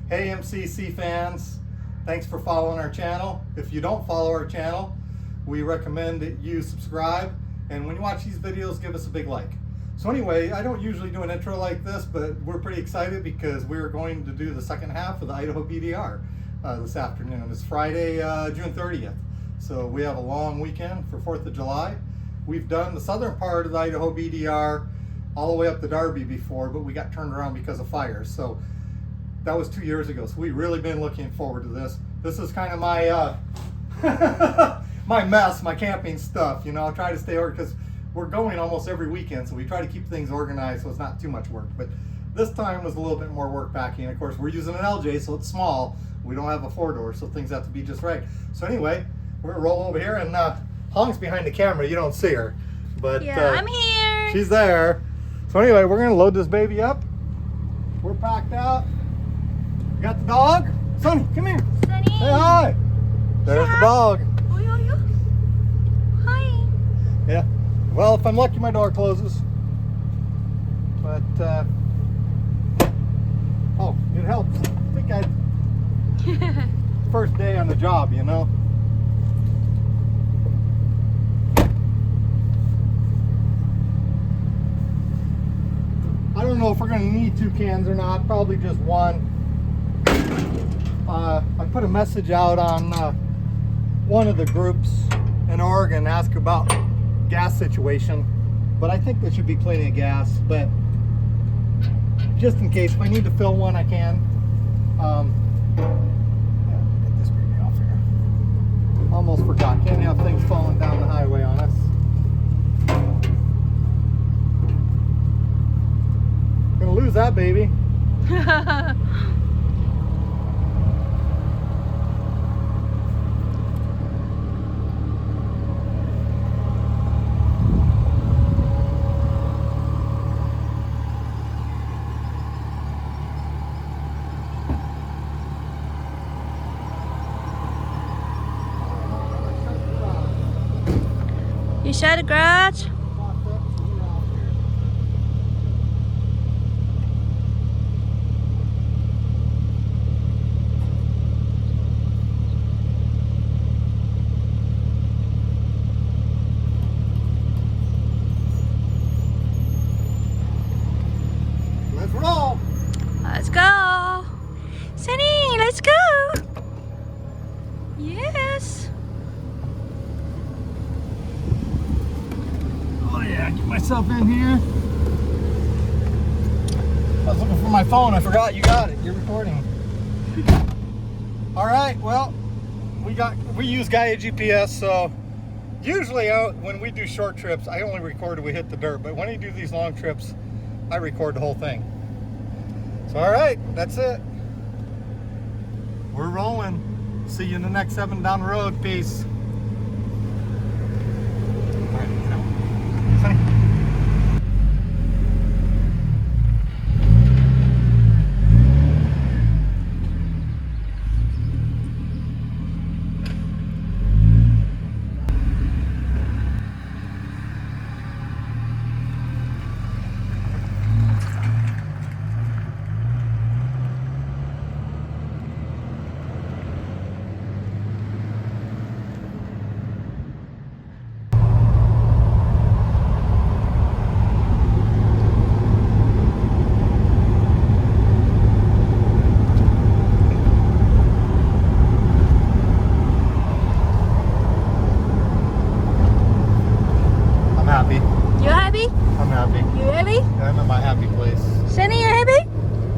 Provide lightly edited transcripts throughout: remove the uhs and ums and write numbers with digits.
Hey MCC fans, thanks for following our channel. If you don't follow our channel, we recommend that you subscribe, and when you watch these videos, give us a big like. So anyway, I don't usually do an intro like this, but we're pretty excited because we're going to do the second half of the Idaho BDR this afternoon. It's Friday, June 30th. So we have a long weekend for 4th of July. We've done the southern part of the Idaho BDR all the way up to Darby before, but we got turned around because of fires. So that was 2 years ago. So we've really been looking forward to this. This is kind of my my mess, my camping stuff. You know, I'll try to stay ordered because we're going almost every weekend, so we try to keep things organized so it's not too much work. But this time was a little bit more work packing. Of course, we're using an LJ, so it's small. We don't have a 4-door, so things have to be just right. So anyway, we're gonna roll over here, and Hong's behind the camera. You don't see her, but yeah, I'm here. She's there. So anyway, we're gonna load this baby up. We're packed out. We got the dog. Sonny, come here. Sonny. Say hi. There's the dog. Hi. Yeah. Well, if I'm lucky, my door closes. But oh, it helps. I think first day on the job, you know. I don't know if we're going to need 2 cans or not. Probably just one. I put a message out on one of the groups in Oregon, ask about gas situation, but I think there should be plenty of gas. But just in case, if I need to fill one, I can. Yeah, get this baby off here. Almost forgot. Can't have things falling down the highway on us. Gonna lose that baby. You shut the garage? Let's roll. Let's go. Sunny, let's go. Yes. Oh yeah, get myself in here. I was looking for my phone. I forgot you got it. You're recording. All right. Well, we use Gaia GPS, so usually when we do short trips, I only record when we hit the dirt. But when I do these long trips, I record the whole thing. So all right, that's it. We're rolling. See you in the next 7 down the road. Peace. All right, get out. Sonny. You happy? I'm happy. You happy? Yeah, I'm at my happy place. Sunny, you happy?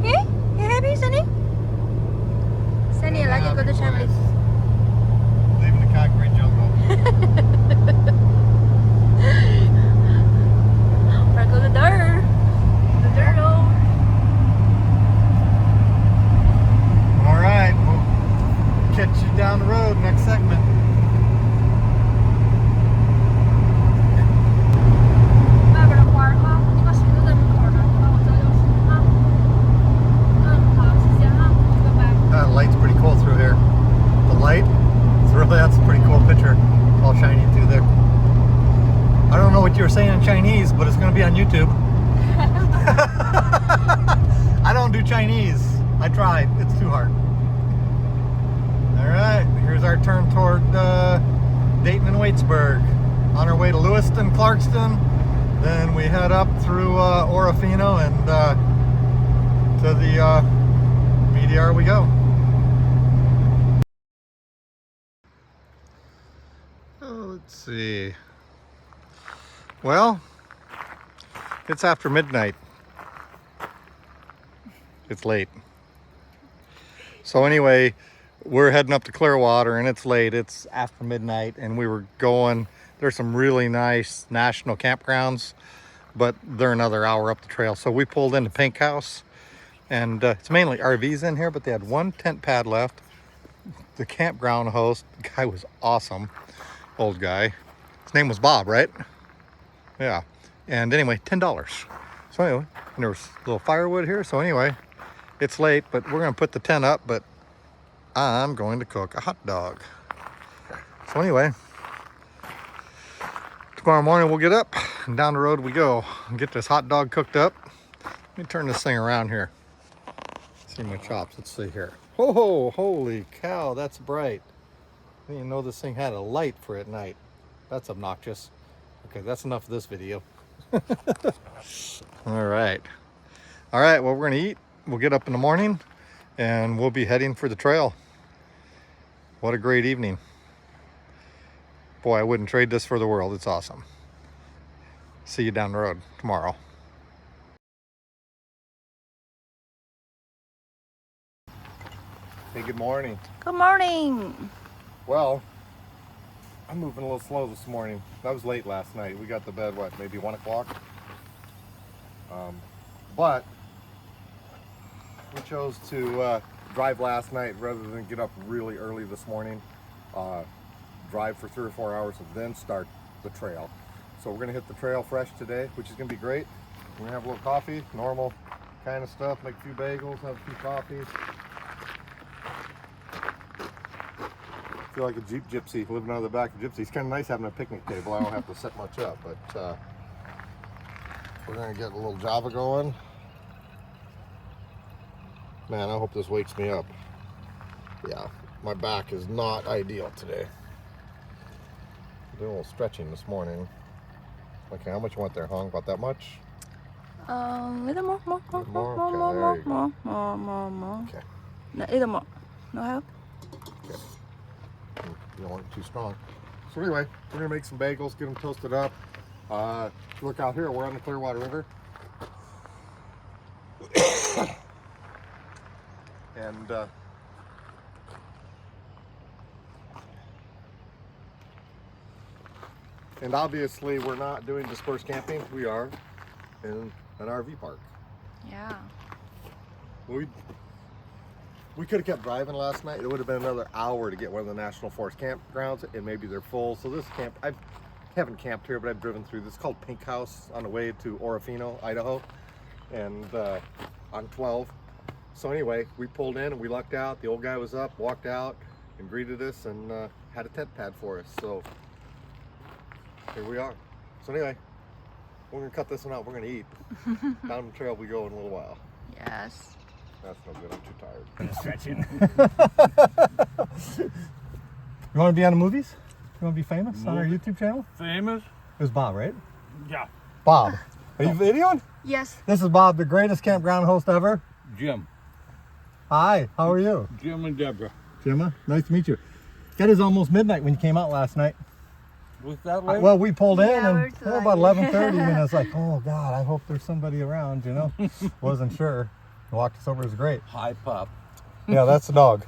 Yeah? You happy, Sunny? Sunny, lagi ko to siya. Leaving the concrete jungle. Or go to the dirt. The dirt road. All right, we'll catch you down the road next segment. That light's pretty cool through here. The light, that's a pretty cool picture. All shining through there. I don't know what you were saying in Chinese, but it's going to be on YouTube. I don't do Chinese. I tried. It's too hard. All right, here's our turn toward Dayton and Waitsburg. On our way to Lewiston, Clarkston. Then we head up through Orofino and to the BDR we go. Oh, let's see. Well, it's after midnight. It's late. So anyway, we're heading up to Clearwater and it's late. It's after midnight and we were going. There's some really nice national campgrounds, but they're another hour up the trail. So we pulled into Pink House and it's mainly RVs in here, but they had one tent pad left. The campground host, the guy was awesome, old guy. His name was Bob, right? Yeah. And anyway, $10. So anyway, and there was a little firewood here. So anyway, it's late, but we're gonna put the tent up, but I'm going to cook a hot dog. So anyway, tomorrow morning we'll get up and down the road we go and get this hot dog cooked up. Let me turn this thing around here. See my chops, let's see here. Oh, holy cow, that's bright. I didn't even know this thing had a light for at night. That's obnoxious. Okay, that's enough of this video. All right, well, we're gonna eat. We'll get up in the morning and we'll be heading for the trail. What a great evening. Boy, I wouldn't trade this for the world. It's awesome. See you down the road tomorrow. Hey, good morning. Good morning. Well, I'm moving a little slow this morning. That was late last night. We got to bed, what, maybe 1 o'clock? But we chose to drive last night rather than get up really early this morning. Drive for 3 or 4 hours and then start the trail. So we're gonna hit the trail fresh today, which is gonna be great. We're gonna have a little coffee, normal kind of stuff, make a few bagels, have a few coffees. I feel like a Jeep gypsy living out of the back of gypsy. It's kind of nice having a picnic table. I don't have to set much up, but we're gonna get a little Java going. Man, I hope this wakes me up. Yeah, my back is not ideal today. Doing a little stretching this morning. Okay, how much you want there, Hong? About that much? Little more. Okay. No, little more. No help? Okay. You don't want it too strong. So anyway, we're gonna make some bagels, get them toasted up. Look out here, we're on the Clearwater River. And obviously we're not doing dispersed camping. We are in an RV park. Yeah. We could have kept driving last night. It would have been another hour to get one of the National Forest campgrounds, and maybe they're full. So this camp, I haven't camped here, but I've driven through this. It's called Pink House on the way to Orofino, Idaho, and on 12. So anyway, we pulled in and we lucked out. The old guy was up, walked out, and greeted us, and had a tent pad for us. So here we are. So anyway, we're gonna cut this one out. We're gonna eat. Down the trail we go in a little while. Yes. That's no good. I'm too tired. Stretching. You want to be on the movies? You want to be famous on our YouTube channel? Famous? It was Bob, right? Yeah. Bob. Are you videoing? Yes. This is Bob, the greatest campground host ever. Jim. Hi, how are you? Jim and Deborah. Jimma, nice to meet you. It is almost midnight when you came out last night. Was that late? Well, we pulled in Yeah, and we're it was about late. 11:30 and I was like, oh God, I hope there's somebody around, you know? Wasn't sure. Walked us over, it was great. Hi, Pup. Yeah, that's the dog.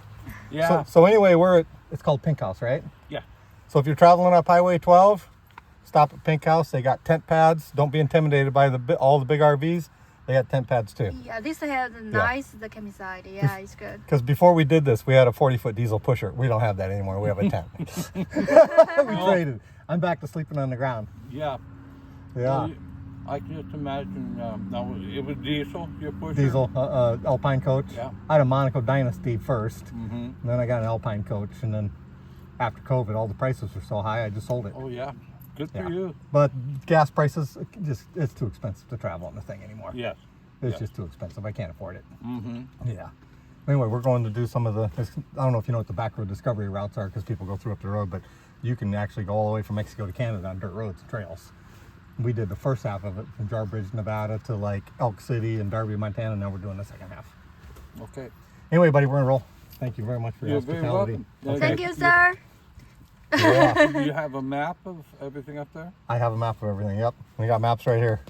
Yeah. So anyway, it's called Pink House, right? Yeah. So if you're traveling up Highway 12, stop at Pink House. They got tent pads. Don't be intimidated by all the big RVs. They got tent pads too. Yeah, this has a nice the camping side. Yeah, it's good. Because before we did this, we had a 40-foot diesel pusher. We don't have that anymore. We have a tent. We traded. I'm back to sleeping on the ground. Yeah. Yeah. I can just imagine, no, it was diesel, your pusher? Diesel, Alpine coach. Yeah. I had a Monaco Dynasty first. Mm-hmm. And then I got an Alpine coach. And then after COVID, all the prices were so high, I just sold it. Oh, yeah. Good for Yeah. you. But gas prices, it's too expensive to travel on the thing anymore. Yes. It's Yeah. just too expensive. I can't afford it. Mm-hmm. Yeah. Anyway, we're going to do some of the, I don't know if you know what the back road discovery routes are because people go through up the road, but you can actually go all the way from Mexico to Canada on dirt roads and trails. We did the first half of it from Jarbidge, Nevada to like Elk City and Darby, Montana. Now we're doing the second half. Okay. Anyway, buddy, we're gonna roll. Thank you very much for your You're very hospitality. welcome. Thank you, sir. Yeah, Do you have a map of everything up there? I have a map of everything. Yep, we got maps right here.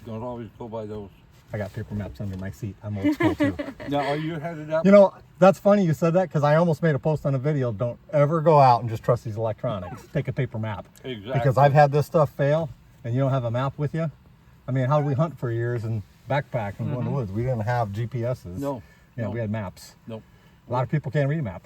Don't always go by those. I got paper maps under my seat. I'm old school too. Now, are you headed up? You know, that's funny you said that because I almost made a post on a video. Don't ever go out and just trust these electronics. Take a paper map. Exactly. Because I've had this stuff fail and you don't have a map with you. I mean, how did we hunt for years and backpack and go in the woods? We didn't have GPSs. No. Yeah, no. we had maps. Nope. A lot of people can't read a map.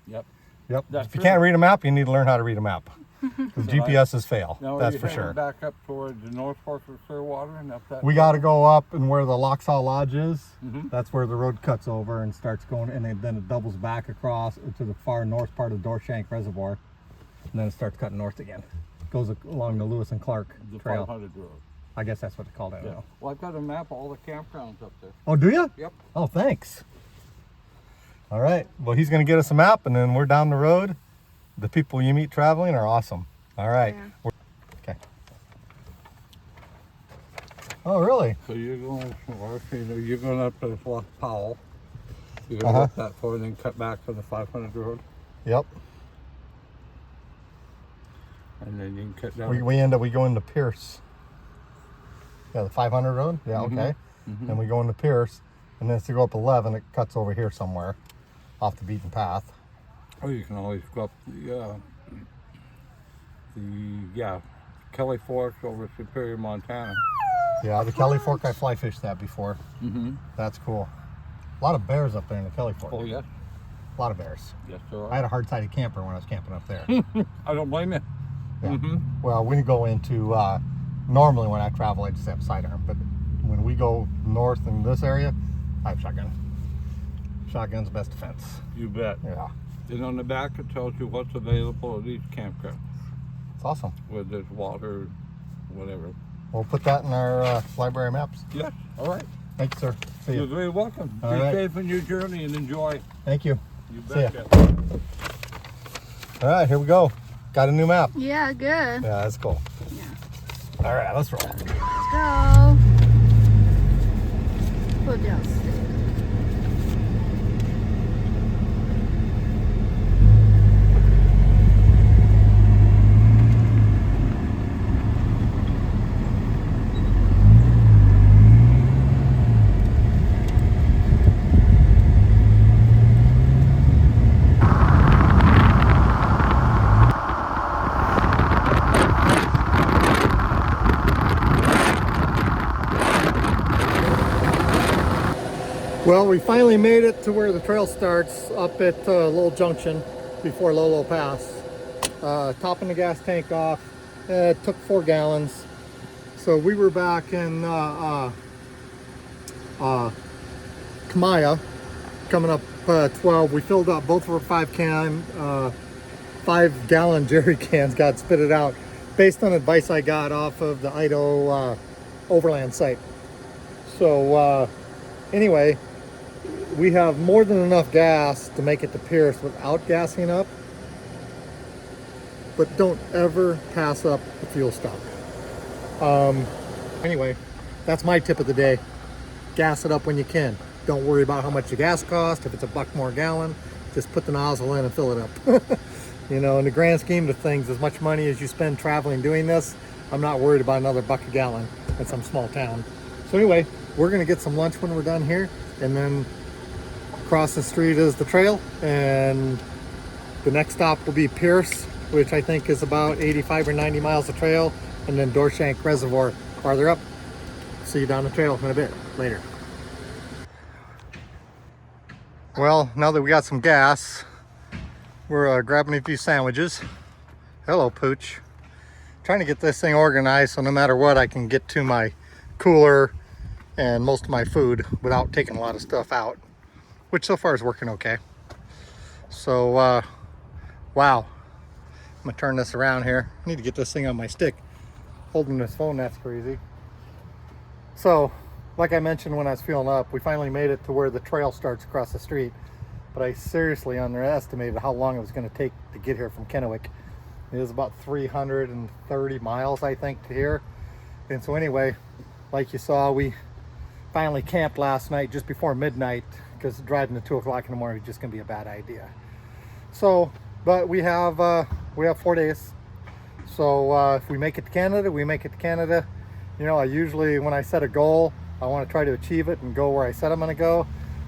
Yep. Yep. That's If you true. can't read a map, you need to learn how to read a map. Because GPSs fail. Now, That's are you for heading sure. back up towards the North Fork of Clearwater and up that? We got to go up and where the Loxaw Lodge is. Mhm. That's where the road cuts over and starts going, and then it doubles back across to the far north part of Dorshank Reservoir, and then it starts cutting north again. Goes along the Lewis and Clark the Trail. 500 road. I guess that's what they called it. I don't Yeah. know. Well, I've got a map of all the campgrounds up there. Oh, do you? Yep. Oh, thanks. All right. Well, he's going to get us a map, and then we're down the road. The people you meet traveling are awesome. All right. Yeah. Okay. Oh, really? So you're going north, you're going up to Fluff Powell. You're going to up that far and then cut back to the 500 road. Yep. And then you can cut down. We go into Pierce. Yeah, the 500 road. Yeah, okay. And we go into Pierce, and then to go up 11, it cuts over here somewhere, off the beaten path. Or you can always go up the Kelly Fork over Superior, Montana. Yeah, the Kelly Fork, I fly fished that before. Mm-hmm. That's cool. A lot of bears up there in the Kelly Fork. Oh yes, A lot of bears. yes there I had are. a hard-sided camper when I was camping up there. I don't blame you. Yeah. Mhm. Well, when you go into, normally when I travel, I just have sidearm, but when we go north in this area, I have shotgun. Shotgun's best defense. You bet. Yeah, And on the back it tells you what's available at each campground, it's awesome. whether there's water, whatever. We'll put that in our library maps. Yes. All right. Thank you, sir. See You're you. very welcome. All Be right. safe in your journey and enjoy. Thank you. You See ya. betcha. All right, here we go. Got a new map. Yeah, good. Yeah, that's cool. Yeah. All right, let's roll. Let's go. Put down stick. Well, we finally made it to where the trail starts up at Little Junction before Lolo Pass. Topping the gas tank off. It took 4 gallons. So we were back in Kamaya, coming up 12. We filled up both of our 5-gallon jerry cans, got spitted out based on advice I got off of the Idaho Overland site. So anyway, we have more than enough gas to make it to Pierce without gassing up, but don't ever pass up the fuel stop. Anyway, that's my tip of the day. Gas it up when you can. Don't worry about how much the gas costs. If it's $1 more a gallon, just put the nozzle in and fill it up. You know, in the grand scheme of things, as much money as you spend traveling doing this, I'm not worried about another $1 a gallon in some small town. So anyway, we're gonna get some lunch when we're done here, and then across the street is the trail, and the next stop will be Pierce, which I think is about 85 or 90 miles of trail, and then Dorshank Reservoir farther up. See you down the trail in a bit later. Well, now that we got some gas, we're grabbing a few sandwiches. Hello, Pooch. Trying to get this thing organized so no matter what, I can get to my cooler and most of my food without taking a lot of stuff out, which so far is working okay. So, wow. I'm gonna turn this around here. I need to get this thing on my stick. Holding this phone, that's crazy. So, like I mentioned when I was fueling up, we finally made it to where the trail starts across the street. But I seriously underestimated how long it was going to take to get here from Kennewick. It is about 330 miles, I think, to here. And so anyway, like you saw, we finally camped last night just before midnight, because driving to 2 o'clock in the morning is just going to be a bad idea. So, but we have 4 days. So if we make it to Canada, we make it to Canada. You know, I usually, when I set a goal, I want to try to achieve it and go where I said I'm going to go.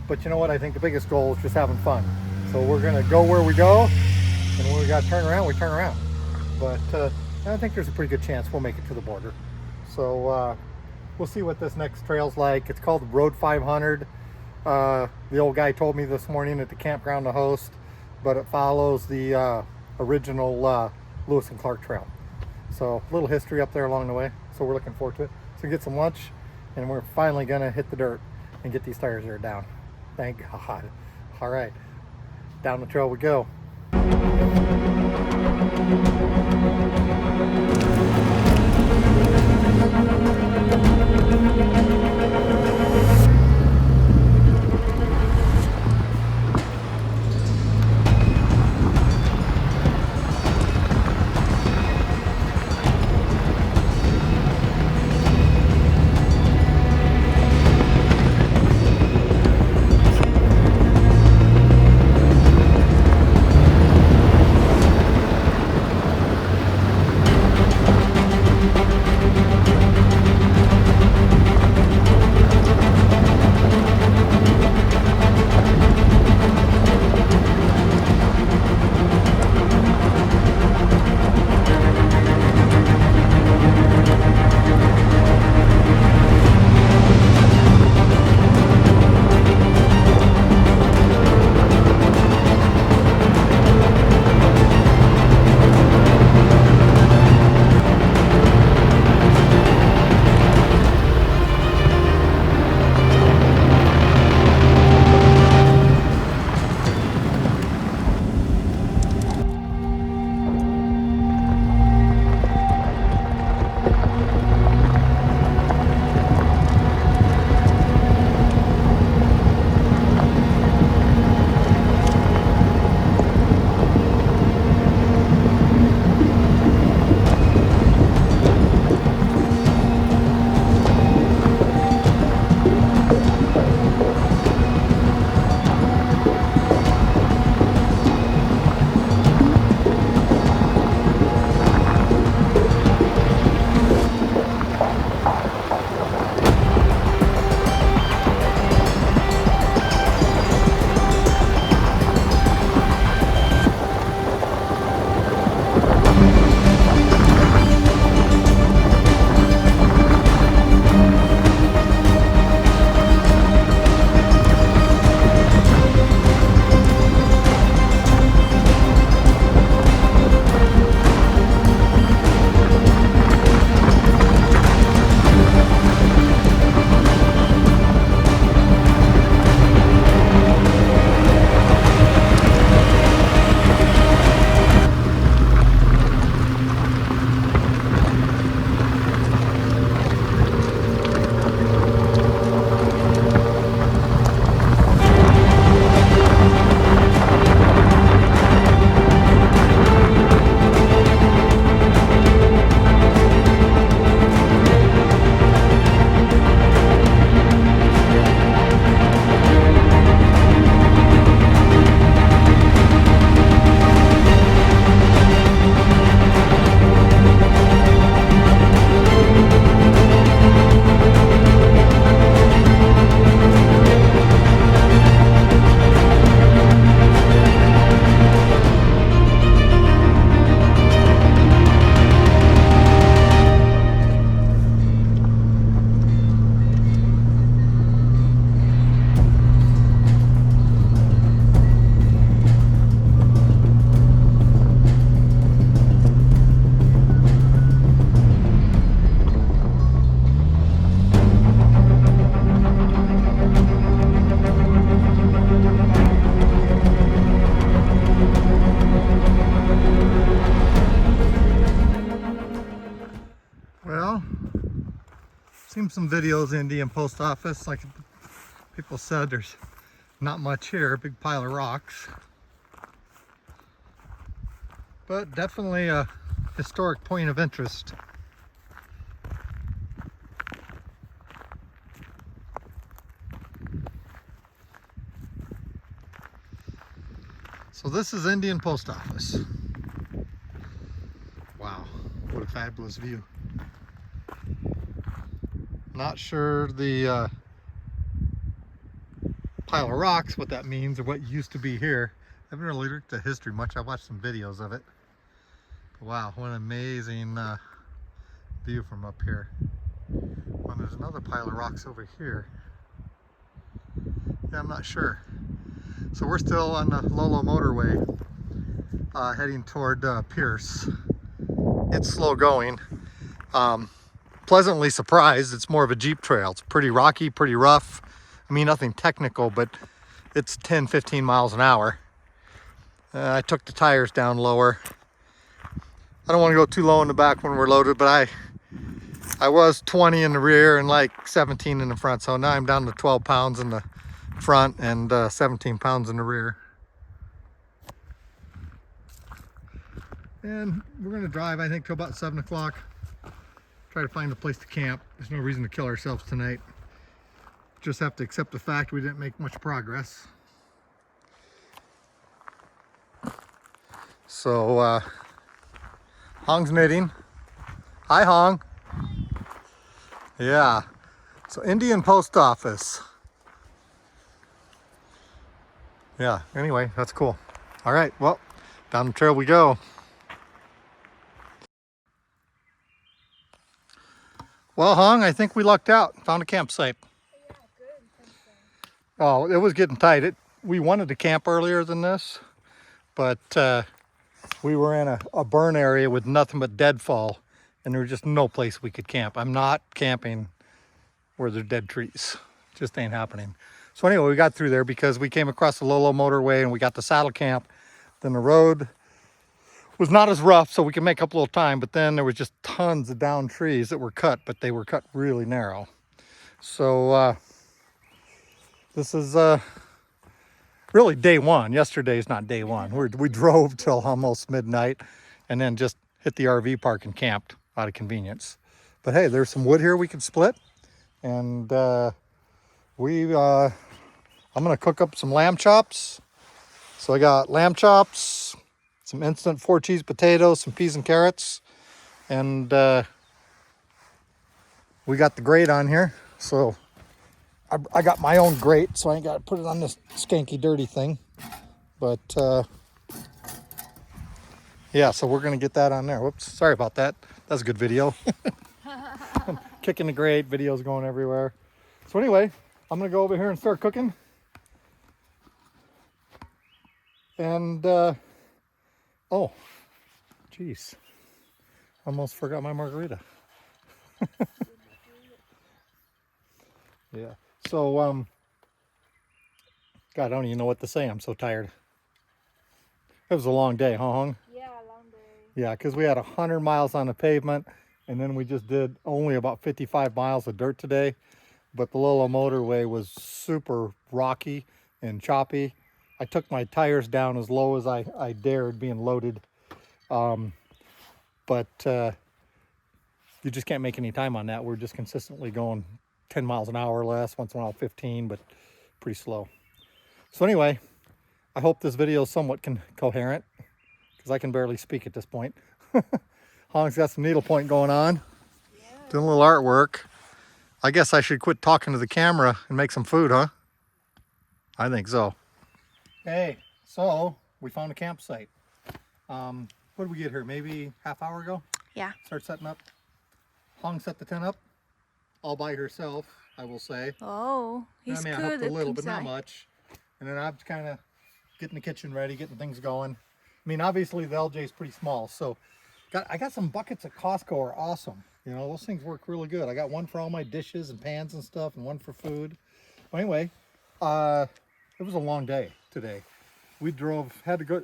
But you know what? I think the biggest goal is just having fun. So we're going to go where we go, and when we got to turn around, we turn around. But I think there's a pretty good chance we'll make it to the border. So we'll see what this next trail's like. It's called Road 500. The old guy told me this morning at the campground to host, but it follows the original Lewis and Clark Trail. So a little history up there along the way. So we're looking forward to it. So get some lunch, and we're finally gonna hit the dirt and get these tires there down. Thank God. All right, down the trail we go. filmed some videos in the Indian post office. Like people said, there's not much here, a big pile of rocks. But definitely a historic point of interest. So this is Indian post office. Wow, what a fabulous view. Not sure the pile of rocks, what that means or what used to be here. I haven't really looked at history much. I watched some videos of it. But wow, what an amazing view from up here. Well, there's another pile of rocks over here. Yeah, I'm not sure. So we're still on the Lolo Motorway, heading toward Pierce. It's slow going. Pleasantly surprised, it's more of a Jeep trail. It's pretty rocky, pretty rough. I mean, nothing technical, but it's 10, 15 miles an hour. I took the tires down lower. I don't want to go too low in the back when we're loaded, but I was 20 in the rear and like 17 in the front. So now I'm down to 12 pounds in the front and 17 pounds in the rear. And we're going to drive, I think, till about 7 o'clock. Try to find a place to camp. There's no reason to kill ourselves tonight. Just have to accept the fact we didn't make much progress. So, Hong's knitting. Hi, Hong. Yeah. So, Indian post office. Yeah, anyway, that's cool. All right, well, down the trail we go. Well, Hong, I think we lucked out. Found a campsite. Yeah, good. Oh, it was getting tight. We wanted to camp earlier than this, but we were in a burn area with nothing but deadfall, and there was just no place we could camp. I'm not camping where there's dead trees. Just ain't happening. So anyway, we got through there because we came across the Lolo Motorway and we got the saddle camp. Then the road was not as rough, so we could make up a little time, but then there was just tons of down trees that were cut, but they were cut really narrow. So this is really day one. Yesterday's not day one. We drove till almost midnight and then just hit the RV park and camped out of convenience. But hey, there's some wood here we can split, and I'm gonna cook up some lamb chops. So I got lamb chops, some instant 4-cheese potatoes, some peas and carrots, and we got the grate on here. So I got my own grate, so I ain't got to put it on this skanky dirty thing. But yeah, so we're gonna get that on there. Whoops, sorry about that. That's a good video. Kicking the grate, videos going everywhere. So anyway, I'm gonna go over here and start cooking. And oh, geez, almost forgot my margarita. Yeah. So God, I don't even know what to say. I'm so tired. It was a long day, huh, Hong? Yeah, long day. Yeah, because we had 100 miles on the pavement, and then we just did only about 55 miles of dirt today. But the Lolo Motorway was super rocky and choppy. I took my tires down as low as I dared being loaded. But you just can't make any time on that. We're just consistently going 10 miles an hour or less, once in a while 15, but pretty slow. So anyway, I hope this video is somewhat coherent, because I can barely speak at this point. Hong's got some needlepoint going on, doing a little artwork. I guess I should quit talking to the camera and make some food, huh? I think so. Hey, so we found a campsite. What did we get here? Maybe half hour ago? Yeah. Start setting up. Hong set the tent up all by herself, I will say. Oh, he's I mean, I good helped a at little, but not inside. much. And then I'm kind of getting the kitchen ready, getting things going. I mean, obviously the LJ is pretty small, so I got some buckets at Costco are awesome. You know, those things work really good. I got one for all my dishes and pans and stuff, and one for food. But anyway, it was a long day today. We had to go.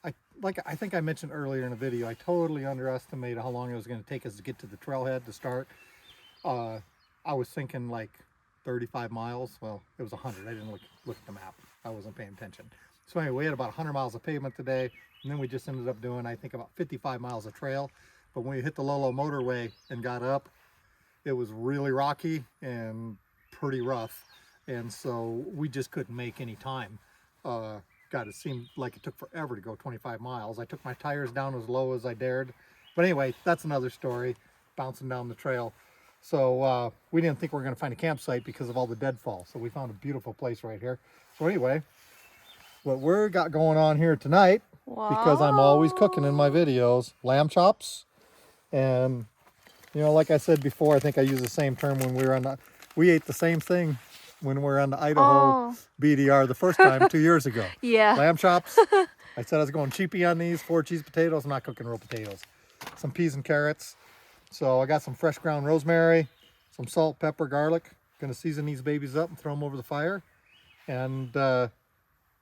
I think I mentioned earlier in the video, I totally underestimated how long it was going to take us to get to the trailhead to start. I I was thinking like 35 miles. Well, it was 100. I didn't look at the map. I wasn't paying attention. So anyway, we had about 100 miles of pavement today, and then we just ended up doing, I think, about 55 miles of trail. But when we hit the Lolo motorway and got up, it was really rocky and pretty rough, and so we just couldn't make any time. God, it seemed like it took forever to go 25 miles. I took my tires down as low as I dared. But anyway, that's another story, bouncing down the trail. So we didn't think we were going to find a campsite because of all the deadfall. So we found a beautiful place right here. So anyway, what we're got going on here tonight, because I'm always cooking in my videos, lamb chops. And, you know, like I said before, I think I used the same term when we were on the, we ate the same thing when we were on the Idaho BDR the first time 2 years ago. Yeah. Lamb chops. I said I was going cheapy on these, 4 cheese potatoes. I'm not cooking real potatoes. Some peas and carrots. So I got some fresh ground rosemary, some salt, pepper, garlic. Gonna season these babies up and throw them over the fire. And I'm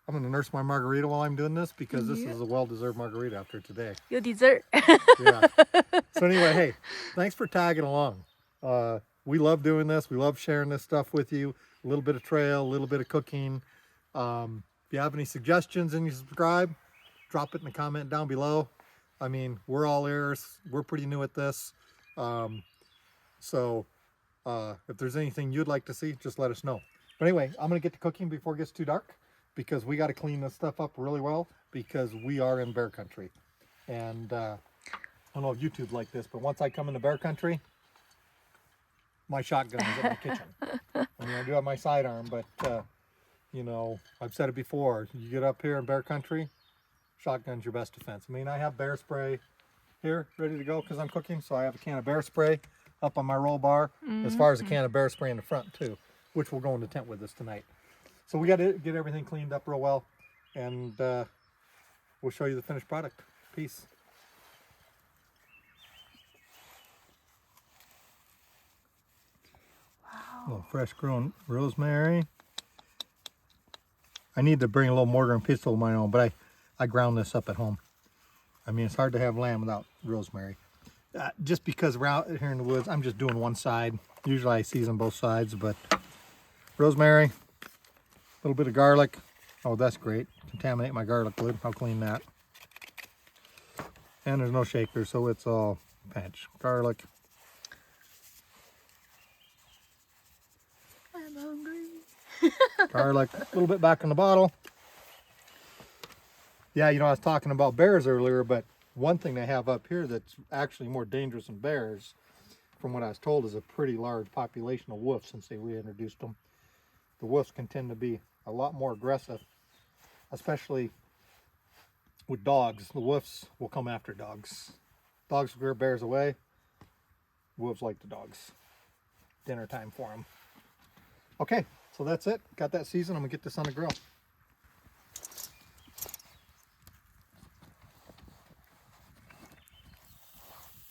gonna nurse my margarita while I'm doing this because this is a well-deserved margarita after today. Your dessert. Yeah. So anyway, hey, thanks for tagging along. We love doing this. We love sharing this stuff with you. A little bit of trail, a little bit of cooking. If you have any suggestions and you subscribe, drop it in the comment down below. I mean, we're all ears. We're pretty new at this. So if there's anything you'd like to see, just let us know. But anyway, I'm going to get to cooking before it gets too dark because we got to clean this stuff up really well because we are in bear country. And I don't know if YouTube's like this, but once I come into bear country, my shotgun is at my kitchen. I mean, I do have my sidearm, but you know, I've said it before. You get up here in bear country, shotgun's your best defense. I mean, I have bear spray here ready to go because I'm cooking, so I have a can of bear spray up on my roll bar, as far as a can of bear spray in the front too, which will go in the tent with us tonight. So we got to get everything cleaned up real well, and we'll show you the finished product. Peace. A little fresh grown rosemary. I need to bring a little mortar and pestle of my own, but I ground this up at home. I mean, it's hard to have lamb without rosemary. Just because we're out here in the woods, I'm just doing one side. Usually I season both sides, but rosemary, a little bit of garlic. Oh, that's great. Contaminate my garlic wood. I'll clean that. And there's no shaker, so it's all pinch. Garlic. I'm hungry. Garlic, a little bit back in the bottle. Yeah, you know, I was talking about bears earlier, but one thing they have up here that's actually more dangerous than bears, from what I was told, is a pretty large population of wolves since they reintroduced them. The wolves can tend to be a lot more aggressive, especially with dogs. The wolves will come after dogs. Dogs will scare bears away. Wolves like the dogs. Dinner time for them. Okay, so that's it. Got that seasoned. I'm gonna get this on the grill.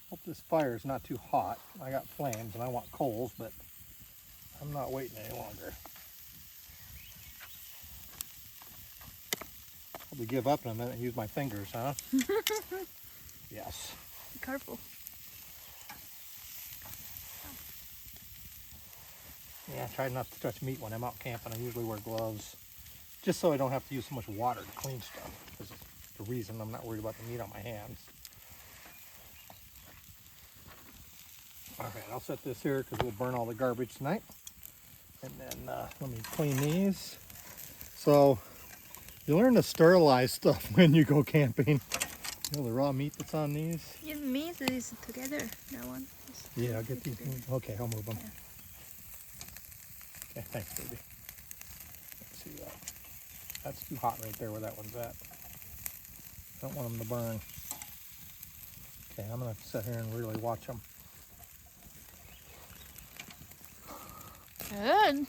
Hope this fire is not too hot. I got flames and I want coals, but I'm not waiting any longer. Probably give up in a minute and use my fingers, huh? Yes. Be careful. Yeah, I try not to touch meat when I'm out camping. I usually wear gloves, just so I don't have to use so much water to clean stuff. This is the reason I'm not worried about the meat on my hands. All right, I'll set this here because we'll burn all the garbage tonight. And then let me clean these. So you learn to sterilize stuff when you go camping. You know, the raw meat that's on these. Yeah, meat is together. That one. Yeah, I'll get these. Okay, I'll move them. Yeah. Okay, thanks, baby. Let's see, that's too hot right there where that one's at. Don't want them to burn. Okay, I'm gonna sit here and really watch them. Good.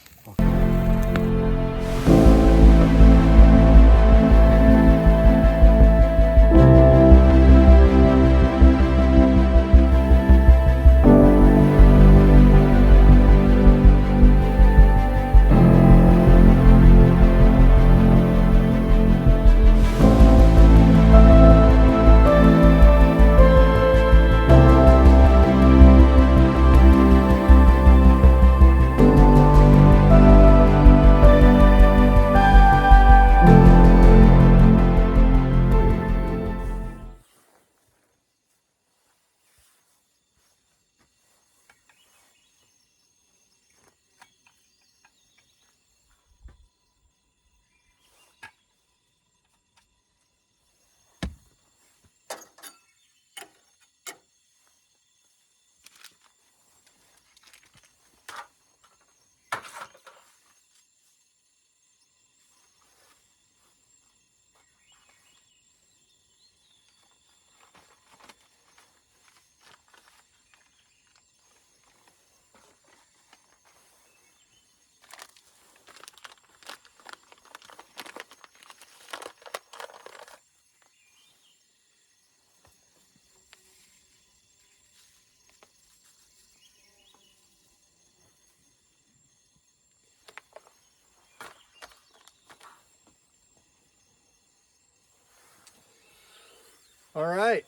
All right,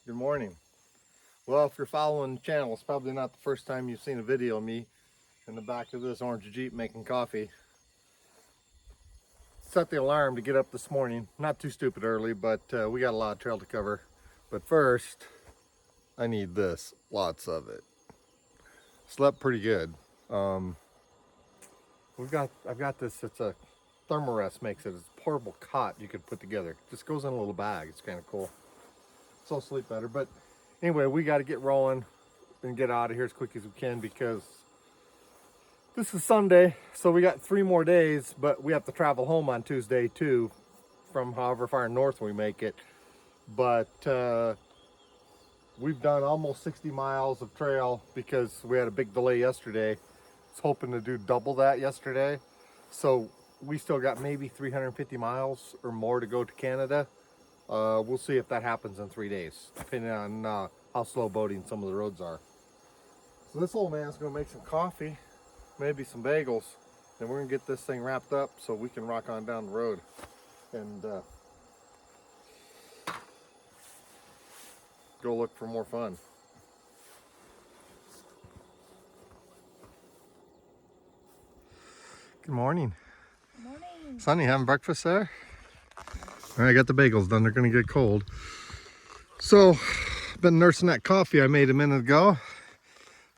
good morning. Well, if you're following the channel, it's probably not the first time you've seen a video of me in the back of this orange Jeep making coffee. Set the alarm to get up this morning. Not too stupid early, but we got a lot of trail to cover. But first, I need this, lots of it. Slept pretty good. I've got this, it's a Thermarest makes it. It's a portable cot you could put together. Just goes in a little bag. It's kind of cool. So I'll sleep better. But anyway, we got to get rolling and get out of here as quick as we can because this is Sunday, so we got 3 more days, but we have to travel home on Tuesday too, from however far north we make it. But we've done almost 60 miles of trail because we had a big delay yesterday. I was hoping to do double that yesterday. So we still got maybe 350 miles or more to go to Canada. We'll see if that happens in 3 days, depending on how slow boating some of the roads are. So this old man's gonna make some coffee, maybe some bagels, and we're gonna get this thing wrapped up so we can rock on down the road and go look for more fun. Good morning. Good morning. Sonny, having breakfast there? All right, I got the bagels done. They're gonna get cold. So, been nursing that coffee I made a minute ago. A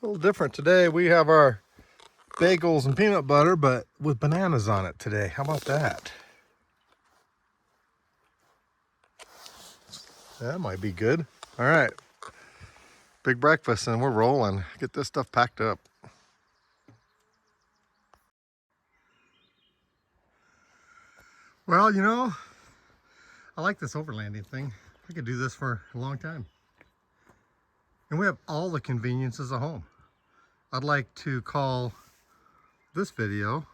little different today. We have our bagels and peanut butter, but with bananas on it today. How about that? That might be good. All right, big breakfast and we're rolling. Get this stuff packed up. Well, you know, I like this overlanding thing. I could do this for a long time. And we have all the conveniences of home. I'd like to call this video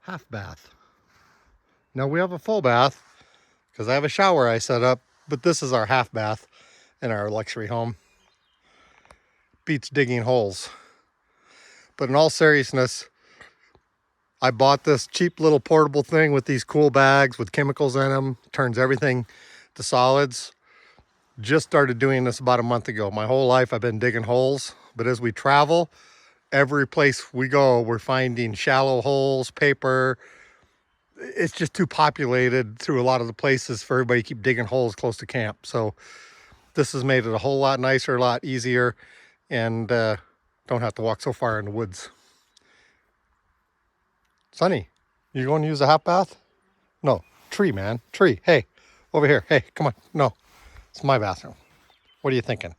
half bath. Now we have a full bath because I have a shower I set up, but this is our half bath in our luxury home. Beats digging holes. But in all seriousness, I bought this cheap little portable thing with these cool bags with chemicals in them, turns everything to solids. Just started doing this about a month ago. My whole life I've been digging holes, but as we travel, every place we go, we're finding shallow holes, paper. It's just too populated through a lot of the places for everybody to keep digging holes close to camp. So this has made it a whole lot nicer, a lot easier, and don't have to walk so far in the woods. Sonny, you going to use a half bath? No, tree, man, tree. Hey, over here. Hey, come on. No, it's my bathroom. What are you thinking?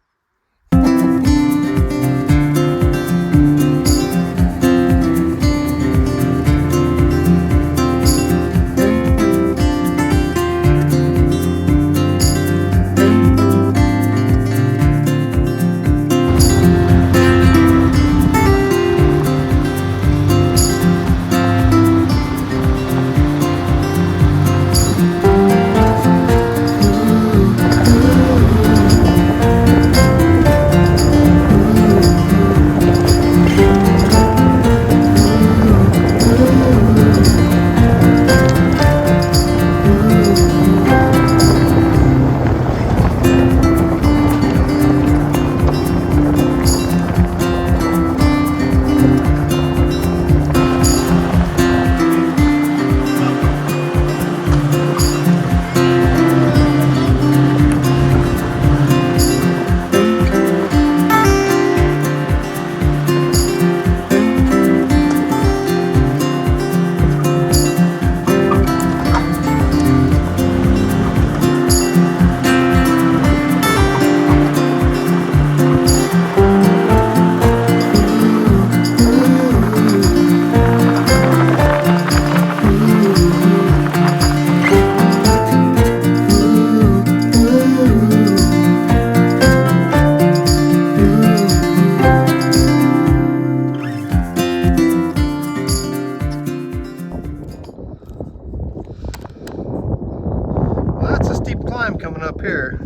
Coming up here,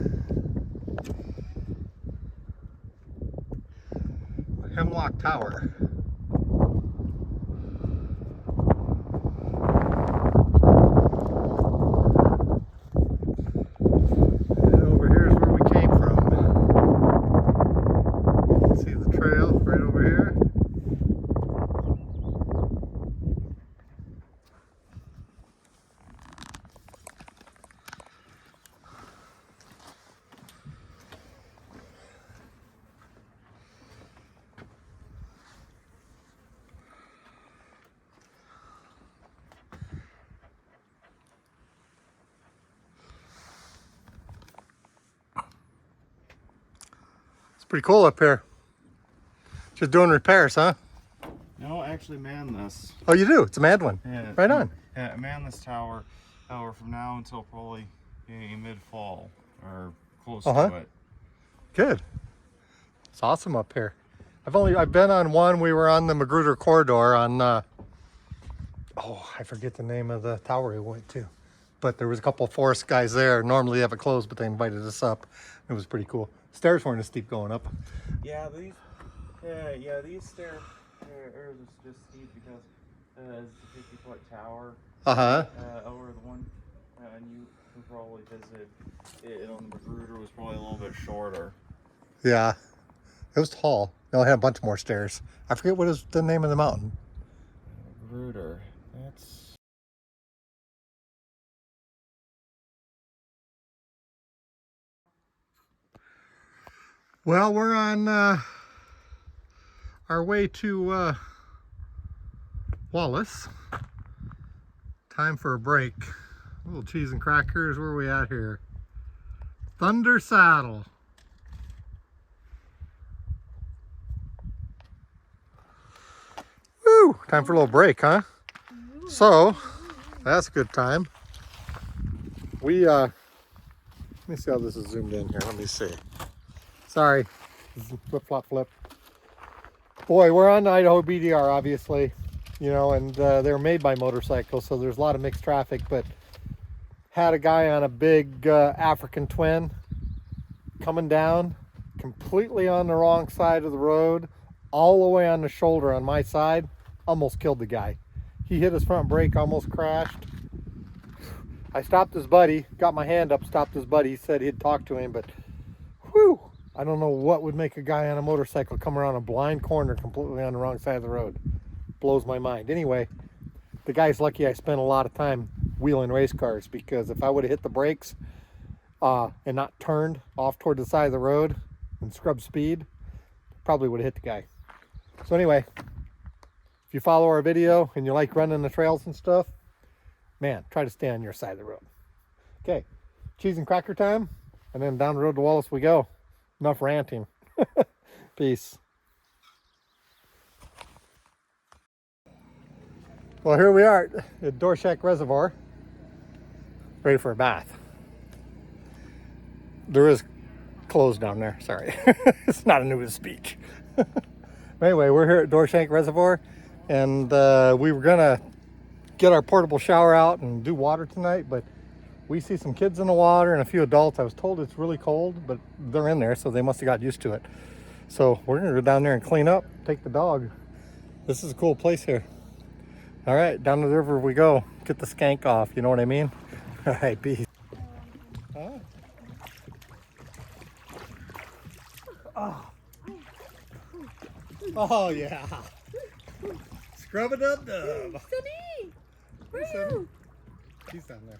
Hemlock Tower. Pretty cool up here. Just doing repairs, huh? No, I actually man this. Oh, you do? It's a mad one. Yeah, Right on. Yeah, I man this tower, from now until probably mid-fall or close to it. Good. It's awesome up here. I've been on one. We were on the Magruder corridor on oh, I forget the name of the tower we went to, but there was a couple of forest guys there. Normally they have it closed, but they invited us up. It was pretty cool. Stairs weren't as steep going up. Yeah, these stairs are just steep because it's a 50-foot tower. Over the one, and you can probably visit it on the Magruder was probably a little bit shorter. Yeah, it was tall. No, it had a bunch more stairs. I forget what is the name of the mountain. Magruder. That's. Well, we're on our way to Wallace. Time for a break. A little cheese and crackers. Where are we at here? Thunder Saddle. Woo! Time for a little break, huh? So, that's a good time. We, let me see how this is zoomed in here. Let me see. Sorry. Flip, flop, flip. Boy, we're on the Idaho BDR, obviously. You know, and they're made by motorcycles, so there's a lot of mixed traffic, but had a guy on a big African twin coming down completely on the wrong side of the road, all the way on the shoulder on my side, almost killed the guy. He hit his front brake, almost crashed. I stopped his buddy, got my hand up, stopped his buddy. He said he'd talk to him, but whew, I don't know what would make a guy on a motorcycle come around a blind corner completely on the wrong side of the road. Blows my mind. Anyway, the guy's lucky I spent a lot of time wheeling race cars, because if I would have hit the brakes and not turned off toward the side of the road and scrubbed speed, probably would have hit the guy. So anyway, if you follow our video and you like running the trails and stuff, man, try to stay on your side of the road. Okay, cheese and cracker time, and then down the road to Wallace we go. Enough ranting. Peace. Well, here we are at Dorshak Reservoir, ready for a bath. There is clothes down there, sorry. It's not a nudist beach. Anyway, we're here at Dorshak Reservoir, and we were gonna get our portable shower out and do water tonight, but we see some kids in the water and a few adults. I was told it's really cold, but they're in there, so they must have got used to it. So we're gonna go down there and clean up, take the dog. This is a cool place here. All right, down the river we go. Get the skank off, you know what I mean? All right, peace. Oh yeah. Scrub it up, dub. Sunny, where Hey, are Sunny. you? She's down there.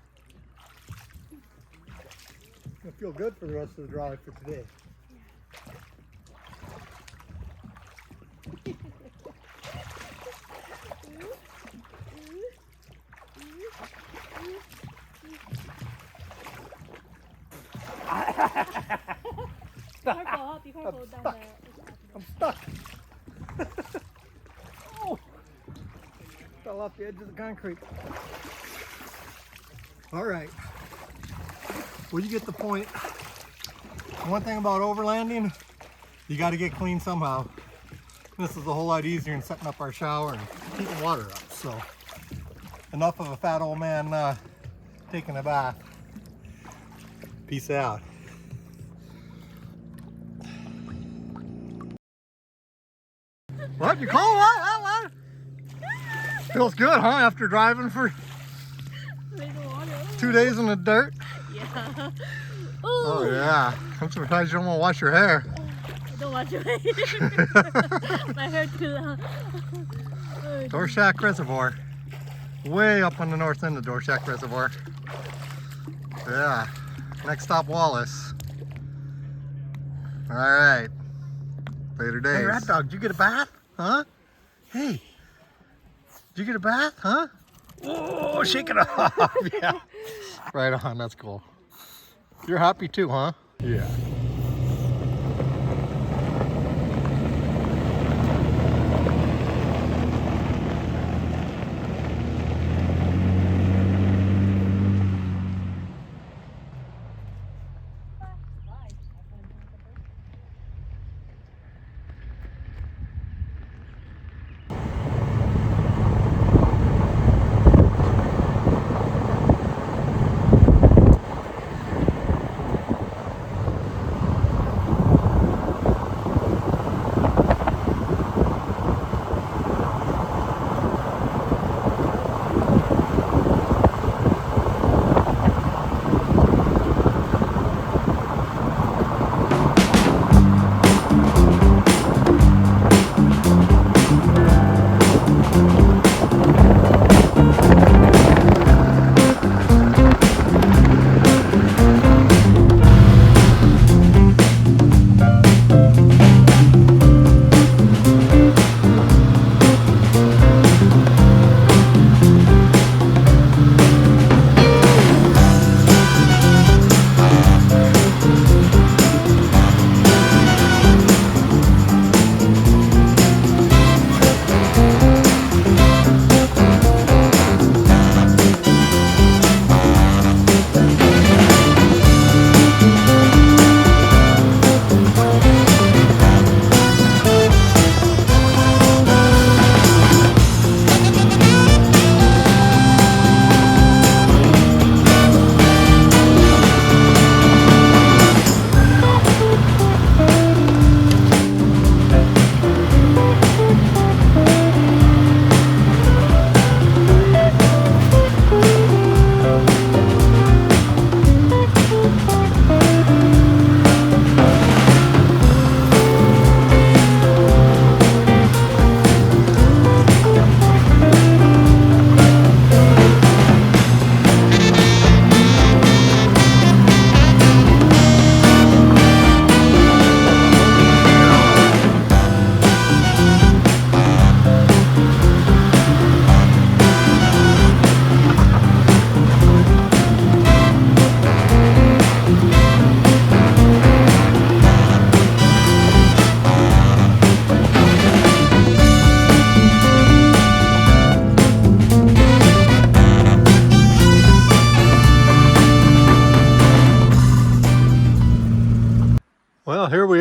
Gonna feel good for the rest of the drive for today. Be careful down there. I'm stuck. Oh, fell off the edge of the concrete. All right. Well, you get the point. One thing about overlanding, you got to get clean somehow. This is a whole lot easier than setting up our shower and keeping water up. So, enough of a fat old man taking a bath. Peace out. What? You call what? Feels good, huh? After driving for 2 days in the dirt? Yeah. Oh, yeah. Sometimes you don't want to wash your hair. I don't wash your hair. My hair too long. Dorshak Reservoir. Way up on the north end of Dorshak Reservoir. Yeah. Next stop, Wallace. All right. Later days. Hey, Rat Dog, did you get a bath? Huh? Hey. Did you get a bath? Huh? Oh, shake it off. Yeah. Right on. That's cool. You're happy too, huh? Yeah.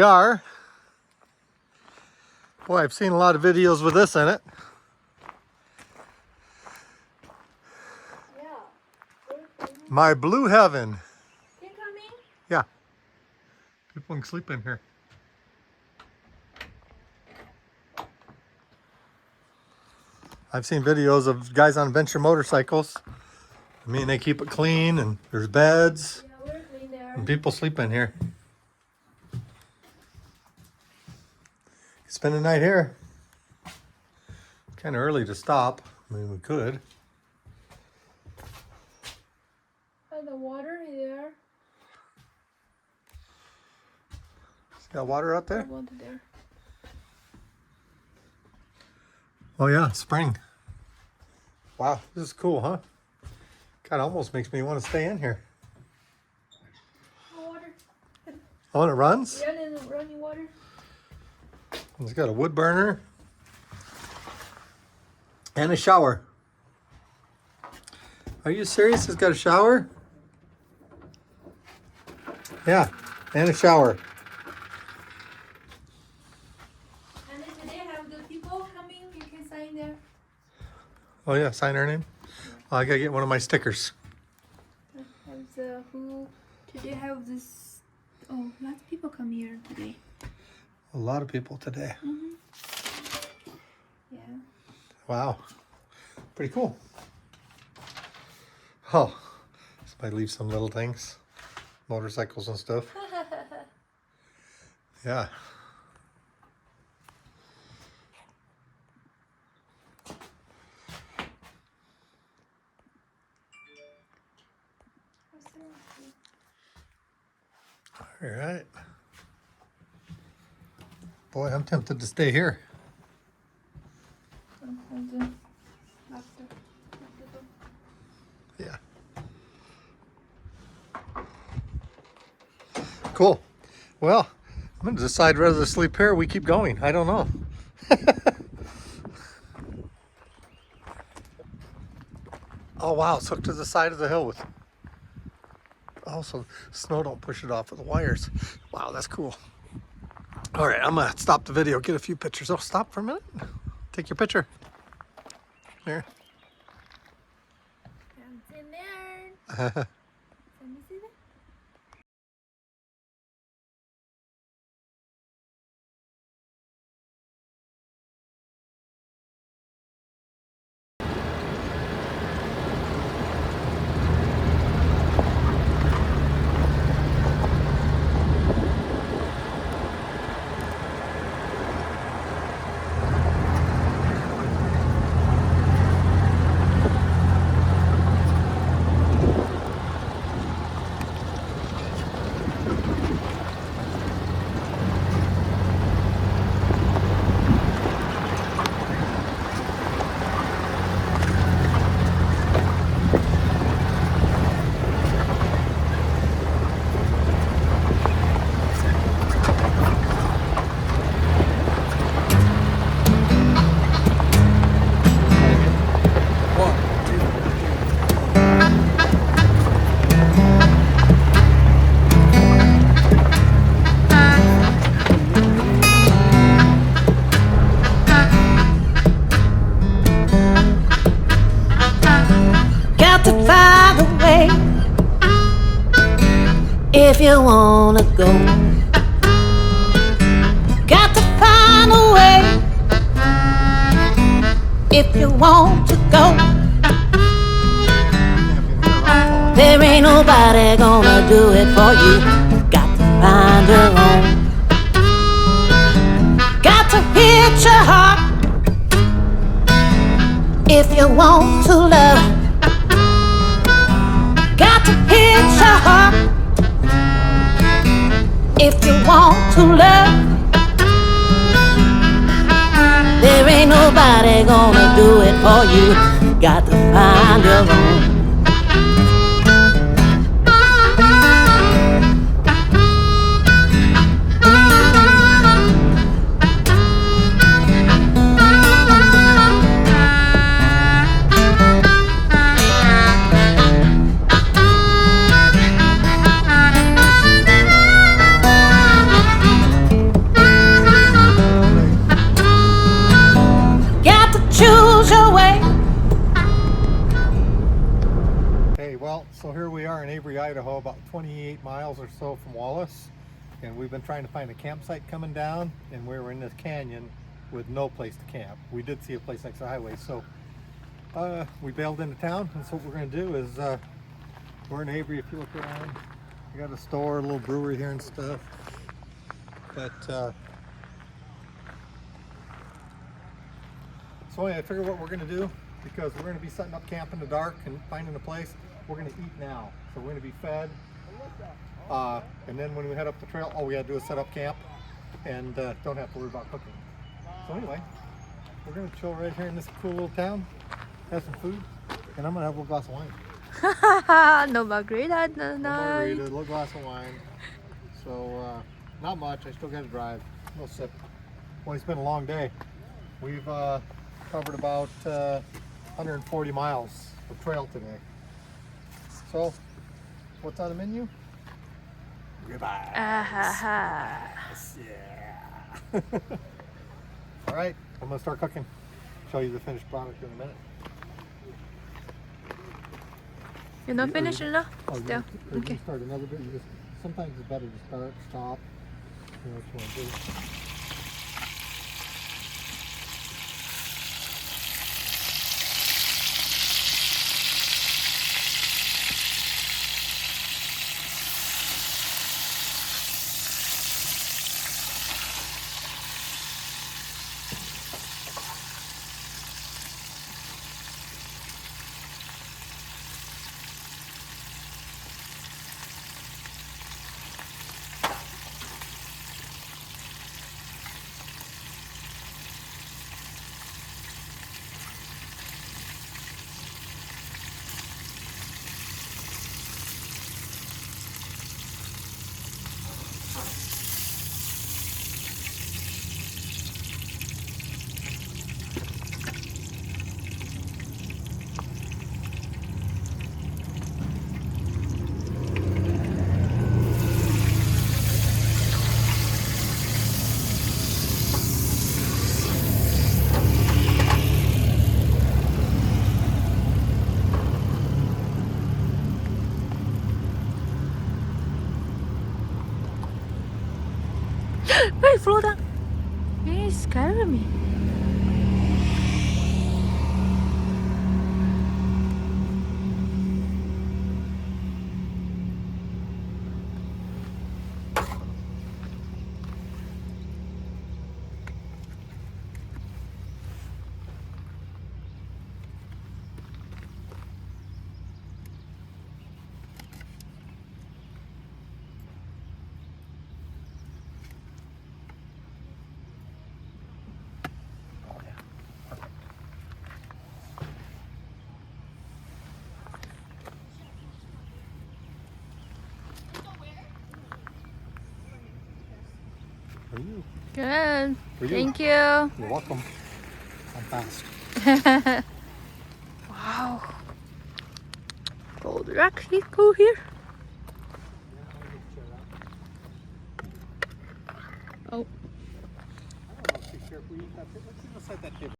we are. Boy, I've seen a lot of videos with this in it. Yeah. My blue heaven. You coming? Yeah. People can sleep in here. I've seen videos of guys on adventure motorcycles. I mean, they keep it clean and there's beds. Yeah, we're clean there. And people sleep in here. Spend the night here. Kind of early to stop. I mean, we could. And the water here. See that water out I there? want there. Oh yeah, spring. Wow, this is cool, huh? God, almost makes me want to stay in here. Water. Oh, and it runs? Running water. It's got a wood burner. And a shower. Are you serious? It's got a shower? Yeah, and a shower. And then today have the people coming, you can sign there. Oh yeah, sign her name. Oh, I gotta get one of my stickers. Have the who today have this. Oh, lots of people come here today. A lot of people today. Yeah. Wow, pretty cool. Oh, somebody leave some little things, motorcycles and stuff. Yeah. All right. Boy, I'm tempted to stay here. Yeah. Cool. Well, I'm going to decide whether to sleep here or we keep going. I don't know. Oh, wow. It's hooked to the side of the hill with... Oh, so snow don't push it off with the wires. Wow, that's cool. All right, I'm going to stop the video, get a few pictures. Oh, stop for a minute. Take your picture. Here. In there. Let me see that. Got to find a way if you wanna go. Got to find a way if you want to go. There ain't nobody gonna do it for you. Got to find your own. Got to hit your heart if you want to love. Got to hit your heart if you want to love. There ain't nobody gonna do it for you. Got to find your own. Well, so here we are in Avery, Idaho, about 28 miles or so from Wallace, and we've been trying to find a campsite coming down, and we were in this canyon with no place to camp. We did see a place next to the highway, so we bailed into town, and so what we're going to do is we're in Avery. If you look around, we got a store, a little brewery here and stuff, but so anyway, I figure what we're going to do, because we're going to be setting up camp in the dark and finding a place, we're going to eat now. So we're going to be fed, and then when we head up the trail, all we got to do is set up camp and don't have to worry about cooking. So anyway, we're going to chill right here in this cool little town, have some food, and I'm going to have a little glass of wine. No margarita No tonight. margarita, a little glass of wine. So not much, I still got to drive, no sip. Well, it's been a long day. We've covered about 140 miles of trail today. So, what's on the menu? Ribeye. Yeah. All right, I'm gonna start cooking. Show you the finished product in a minute. You're not finished enough? Oh, Still. you Okay. start another bit. Sometimes it's better to start, stop. You know what you want to do. Hey, Flora! You're scaring me. For you. Good. For you. Thank you. You're welcome. I'm fast. Wow. Cold actually cool here. Oh. I don't know if you care if we eat that. Let's see what's at that table.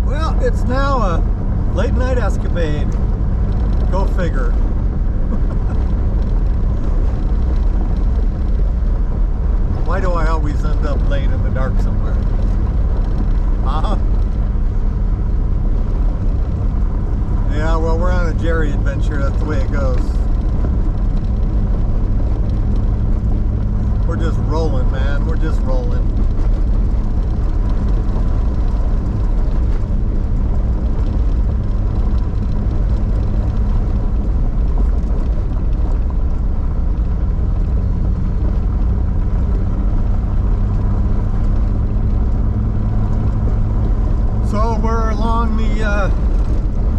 Well, it's now a late night escapade. Go figure. Why do I always end up laying in the dark somewhere? Yeah, well, we're on a Jerry adventure. That's the way it goes. We're just rolling, man. We're just rolling. So we're along the, I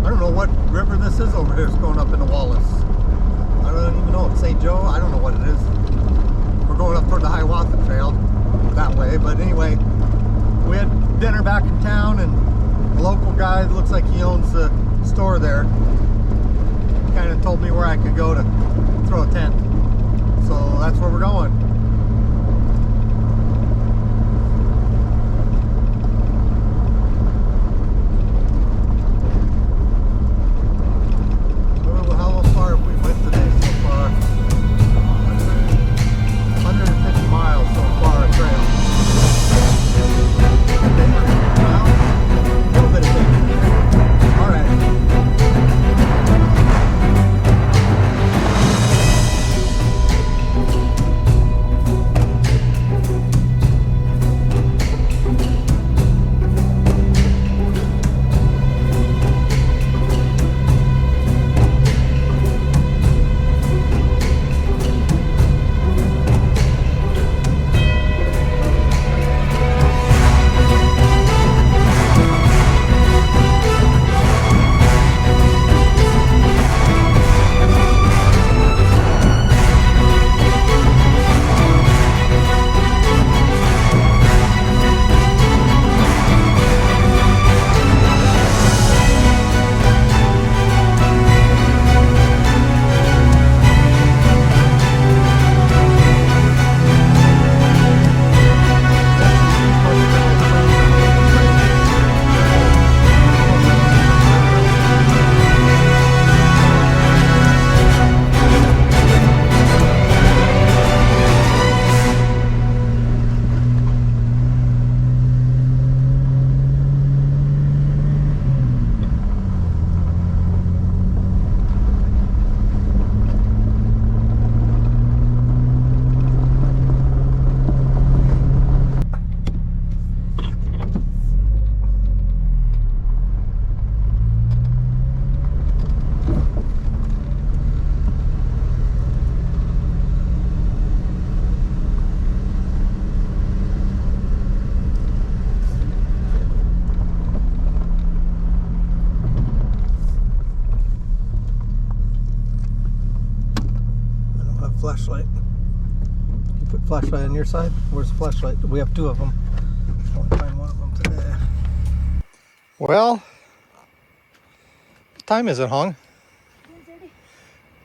don't know what river this is over here. It's going up into Wallace. I don't even know. It's St. Joe. I don't know what it is. We're going up toward the Hiawatha Trail that way. But anyway, we had dinner back in town, and the local guy, looks like he owns the store there, kind of told me where I could go to throw a tent. So that's where we're going. flashlight. You put flashlight on your side? Where's the flashlight? We have 2 of them. I want to find one of them today. Well, what time is it, Hong?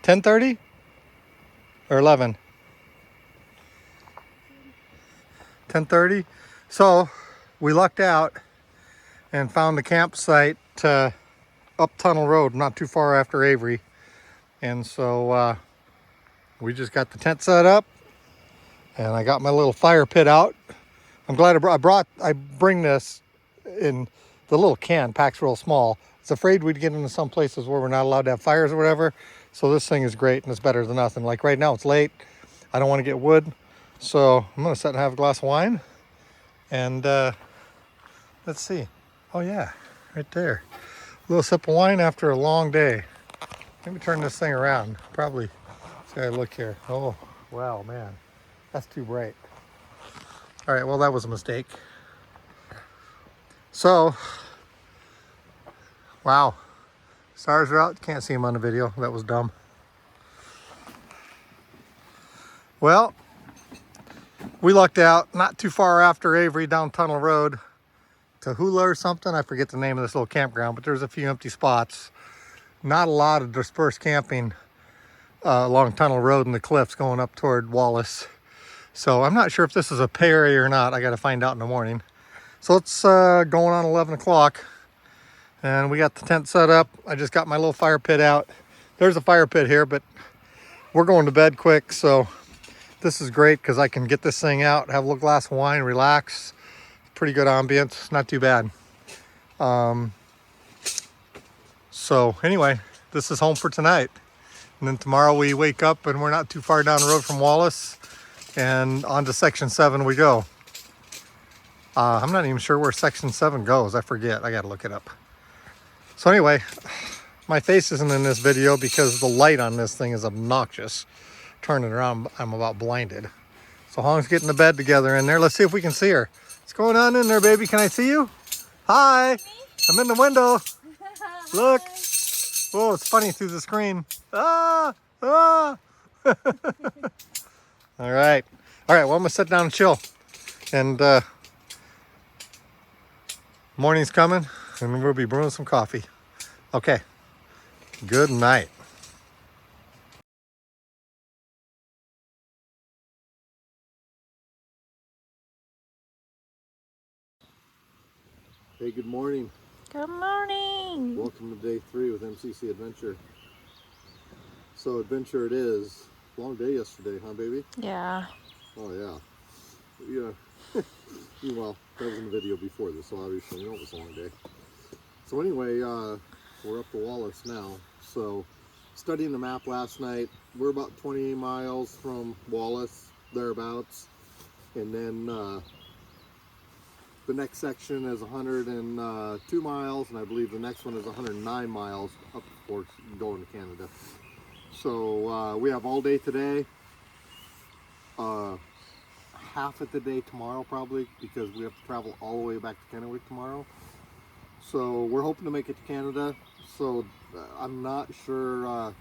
10:30 or 11? 10:30. So we lucked out and found the campsite up Tunnel Road, not too far after Avery. And so we just got the tent set up, and I got my little fire pit out. I'm glad I bring this in the little can, packs real small. I was afraid we'd get into some places where we're not allowed to have fires or whatever. So this thing is great, and it's better than nothing. Like right now, it's late. I don't want to get wood. So I'm gonna sit and have a glass of wine. And let's see. Oh yeah, right there. A little sip of wine after a long day. Let me turn this thing around. Probably, see, look here. Oh, wow, man. That's too bright. All right, well, that was a mistake. So, wow. Stars are out. Can't see them on the video. That was dumb. Well, we lucked out not too far after Avery down Tunnel Road to Hula or something. I forget the name of this little campground, but there's a few empty spots. Not a lot of dispersed camping along Tunnel Road and the cliffs going up toward Wallace. So I'm not sure if this is a pay area or not. I got to find out in the morning. So it's going on 11 o'clock. And we got the tent set up. I just got my little fire pit out. There's a fire pit here, but we're going to bed quick. So this is great because I can get this thing out, have a little glass of wine, relax. Pretty good ambience, not too bad. So anyway, this is home for tonight. And then tomorrow we wake up and we're not too far down the road from Wallace, and on to Section 7 we go. I'm not even sure where Section 7 goes. I forget. I got to look it up. So anyway, my face isn't in this video because the light on this thing is obnoxious. Turning around, I'm about blinded. So Hong's getting the bed together in there. Let's see if we can see her. What's going on in there, baby? Can I see you? Hi. I'm in the window. Look. Oh, it's funny through the screen. Ah. All right. Well, I'm going to sit down and chill. And morning's coming, and we'll be brewing some coffee. Okay. Good night. Hey, good morning. Good morning. Welcome to day 3 with MCC Adventure. So adventure it is. Long day yesterday, huh, baby? Yeah. Oh yeah. Yeah. Well, that was in the video before this, so obviously you know it was a long day. So anyway, we're up to Wallace now. So studying the map last night, we're about 20 miles from Wallace, thereabouts, and then the next section is 102 miles, and I believe the next one is 109 miles up before going to Canada. So we have all day today, half of the day tomorrow probably, because we have to travel all the way back to Kennewick tomorrow. So we're hoping to make it to Canada. So I'm not sure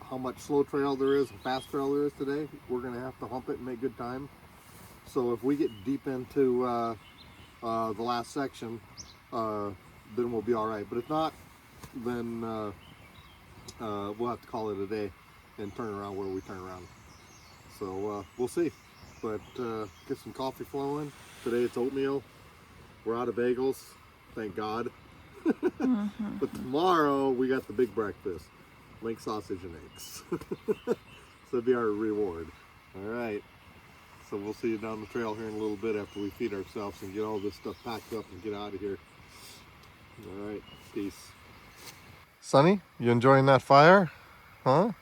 how much slow trail there is and fast trail there is today. We're going to have to hump it and make good time. So if we get deep into the last section, then we'll be all right. But if not, then we'll have to call it a day and turn around where we turn around. So we'll see. But get some coffee flowing. Today it's oatmeal. We're out of bagels, thank God. But tomorrow we got the big breakfast, link sausage and eggs. So that'll be our reward. All right. So we'll see you down the trail here in a little bit after we feed ourselves and get all this stuff packed up and get out of here. All right, peace. Sonny, you enjoying that fire? Huh?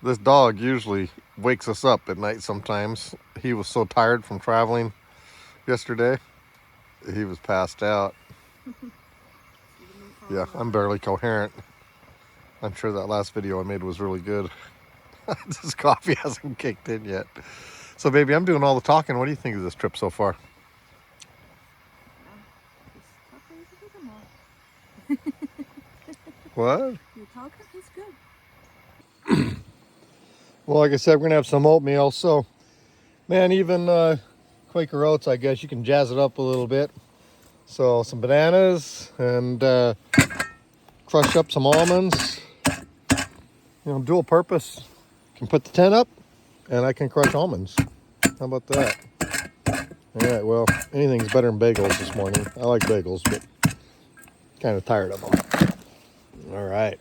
This dog usually wakes us up at night sometimes. He was so tired from traveling yesterday. He was passed out. Yeah, I'm barely coherent. I'm sure that last video I made was really good. This coffee hasn't kicked in yet. So baby, I'm doing all the talking. What do you think of this trip so far? What? You talking? He's good. Well, like I said, we're gonna have some oatmeal. So, man, even Quaker Oats, I guess you can jazz it up a little bit. So some bananas and crush up some almonds. You know, dual purpose. Can put the tent up, and I can crush almonds. How about that? All right. Well, anything's better than bagels this morning. I like bagels, but kind of tired of them. All right.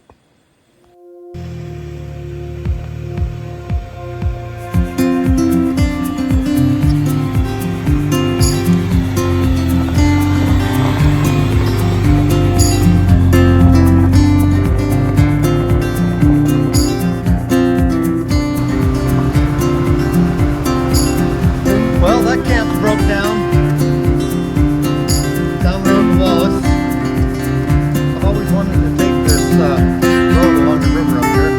Well, that camp broke down the road to Wallace. I've always wanted to take this road along the river up here.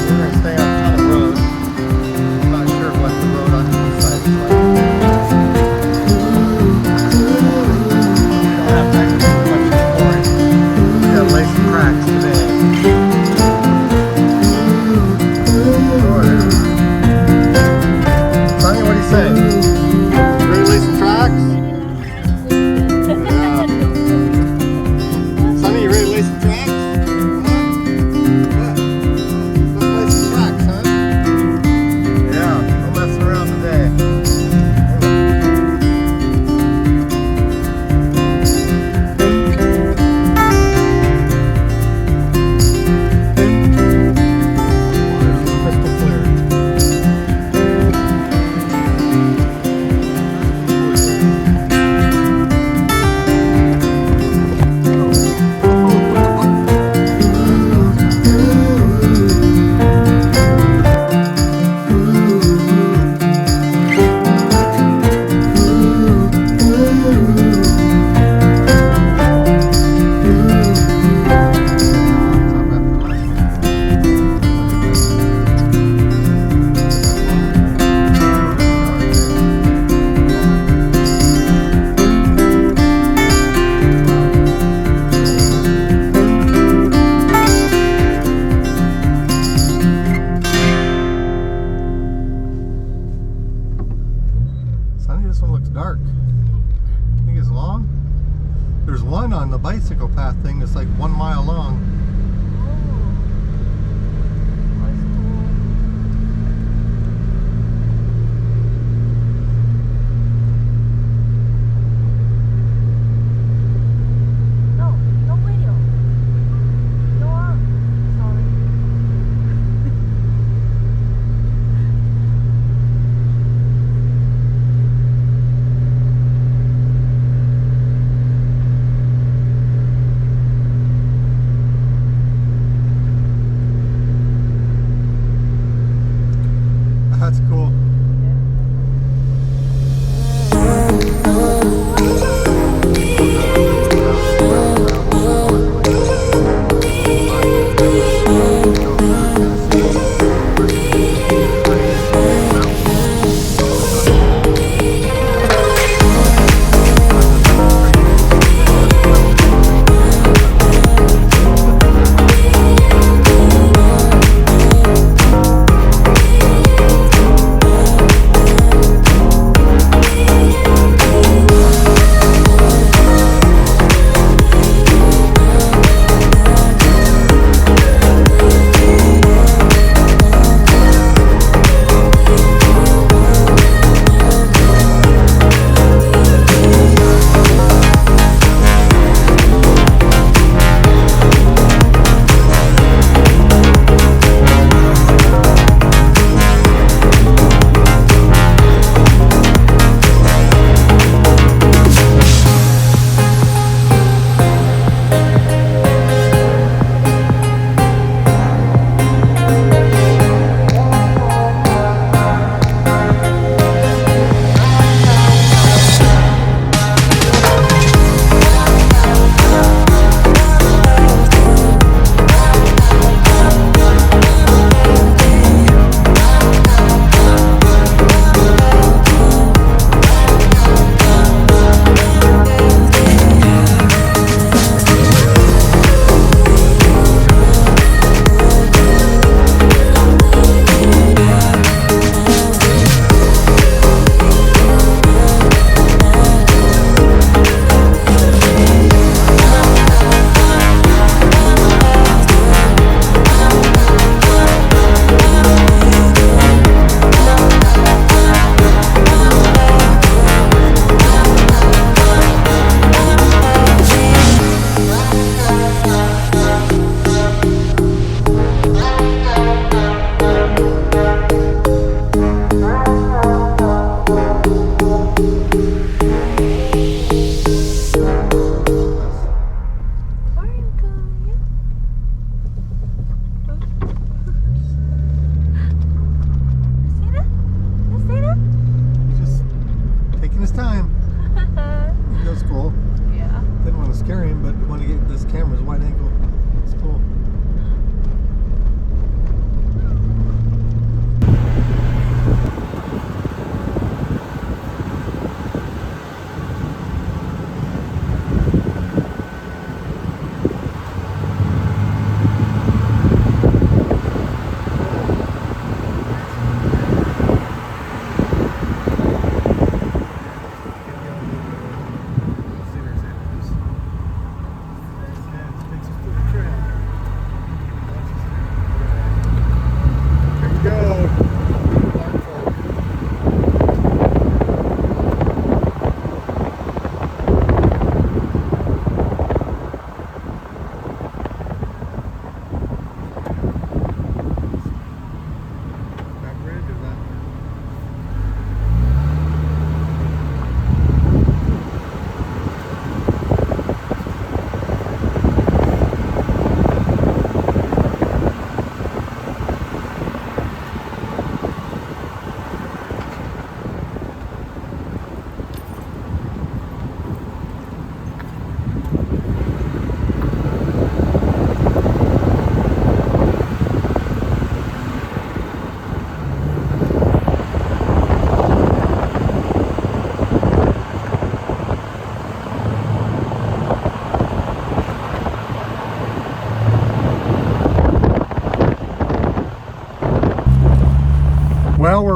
We're going to stay on Tunnel Road. I'm not sure what the road on the east side is like. We don't have time to do much exploring. We got to lay some tracks today. Sonny, what do you say? Ready to lay some tracks? Yeah. Sonny, you ready to lay some tracks? What? Let's lay some tracks, huh? Yeah, no messing around today. Water's crystal clear. Sonny, this one looks dark. I think it's long. There's one on the bicycle path thing that's like 1 mile long. No video. No on. Sorry.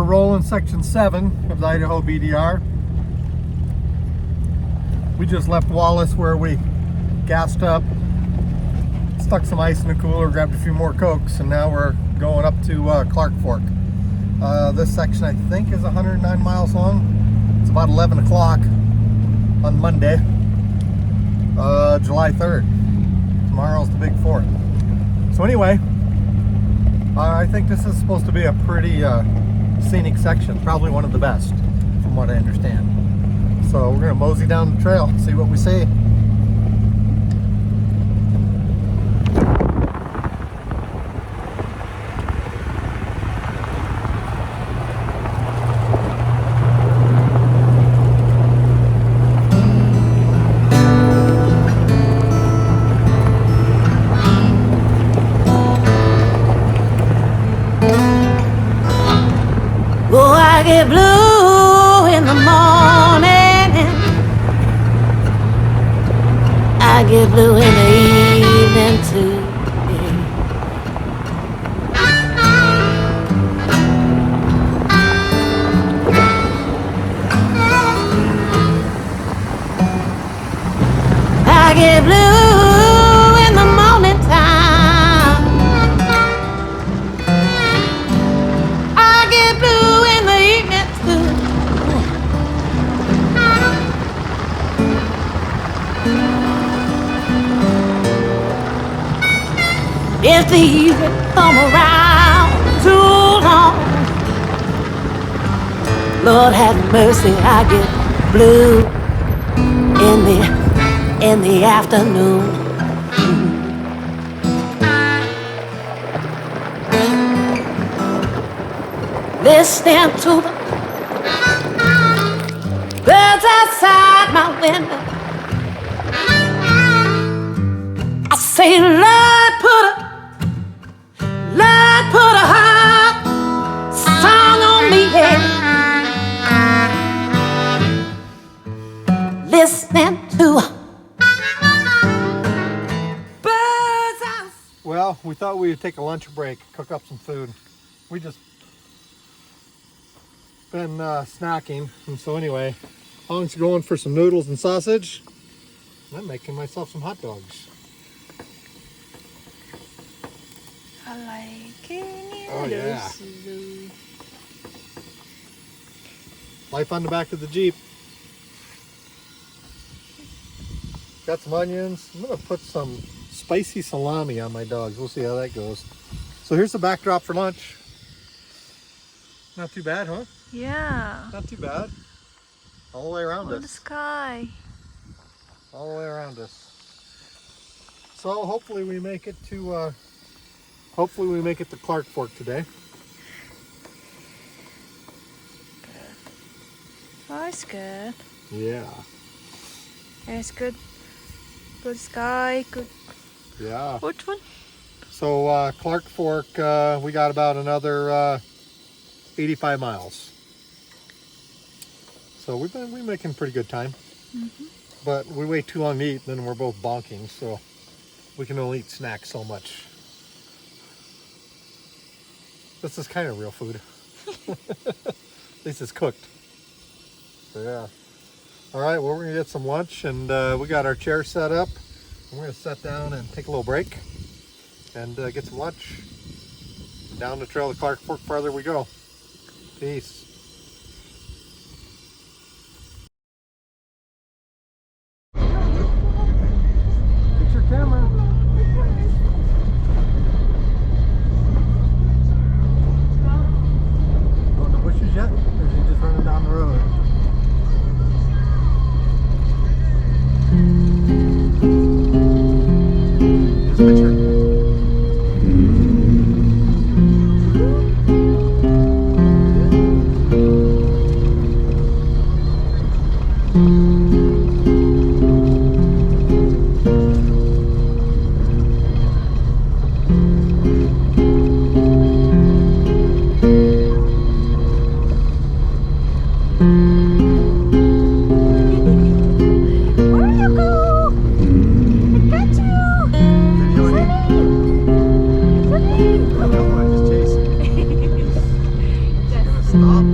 rolling section 7 of the Idaho BDR. We just left Wallace where we gassed up, stuck some ice in the cooler, grabbed a few more Cokes, and now we're going up to Clark Fork. This section I think is 109 miles long. It's about 11 o'clock on Monday, July 3rd. Tomorrow's the big 4th. So anyway, I think this is supposed to be a pretty scenic section, probably one of the best from what I understand. So we're gonna mosey down the trail, see what we see. Oh, I get blue in the morning. I get blue in the evening too. I get blue in the morning time. I get blue in the evening too. If the evening come around too long, Lord have mercy, I get blue in the afternoon. Listening to the birds outside my window, I say, Lord, put a heart song on me, yeah. Listening to birds outside. Well, we thought we'd take a lunch break, cook up some food. We just been snacking, and so anyway, Hong's going for some noodles and sausage. I'm making myself some hot dogs. I like it. Oh yeah. Life on the back of the Jeep. Got some onions. I'm gonna put some spicy salami on my dogs. We'll see how that goes. So here's the backdrop for lunch. Not too bad, huh? Yeah. Not too bad. All the way around Oh, the us. sky. All the way around us. So hopefully we make it to Clark Fork today. Oh, it's good. Yeah. It's good. Good sky. Good. Yeah. Which one? So Clark Fork, we got about another 85 miles. So we're making pretty good time. Mm-hmm. But we wait too long to eat, then we're both bonking, so we can only eat snacks so much. This is kind of real food. At least it's cooked. So yeah. All right, well, we're gonna get some lunch, and we got our chair set up. We're gonna sit down and take a little break and get some lunch. Down the trail to Clark Fork, farther we go. Peace. Get your camera. Going to the bushes yet? Or is he just running down the road? Just a picture. Stop.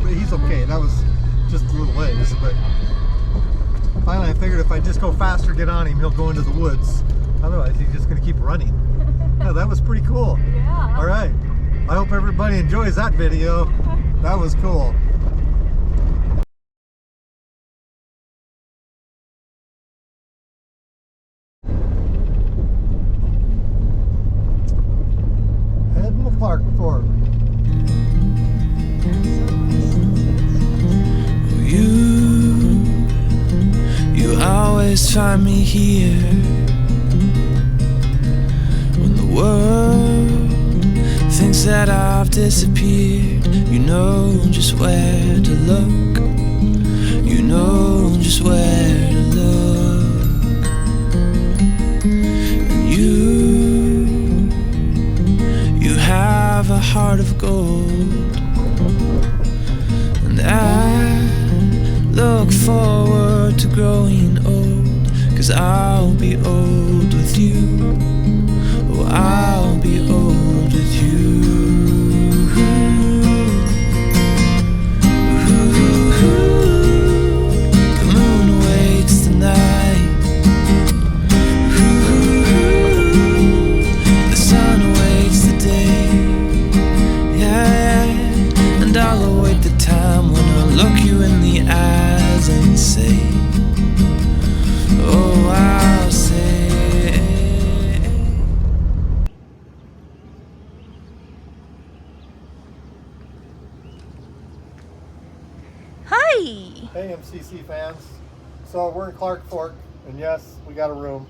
but he's okay. That was just a little ways, but finally I figured if I just go faster, get on him, he'll go into the woods. Otherwise, he's just gonna keep running. Yeah, that was pretty cool. Yeah. All right. I hope everybody enjoys that video. That was cool. Heading to Clark Fork. You always find me here when the world thinks that I've disappeared. You know just where to look. You know just where to look. And you have a heart of gold. And I look forward to growing old, 'cause I'll be old with you. Oh, I'll be old with you. The moon awaits the night. The sun awaits the day. Yeah, and I'll await the time when I'll look you in the eyes and say, oh, I'll say. Hi. Hey MCC fans. So we're in Clark Fork, and yes, we got a room.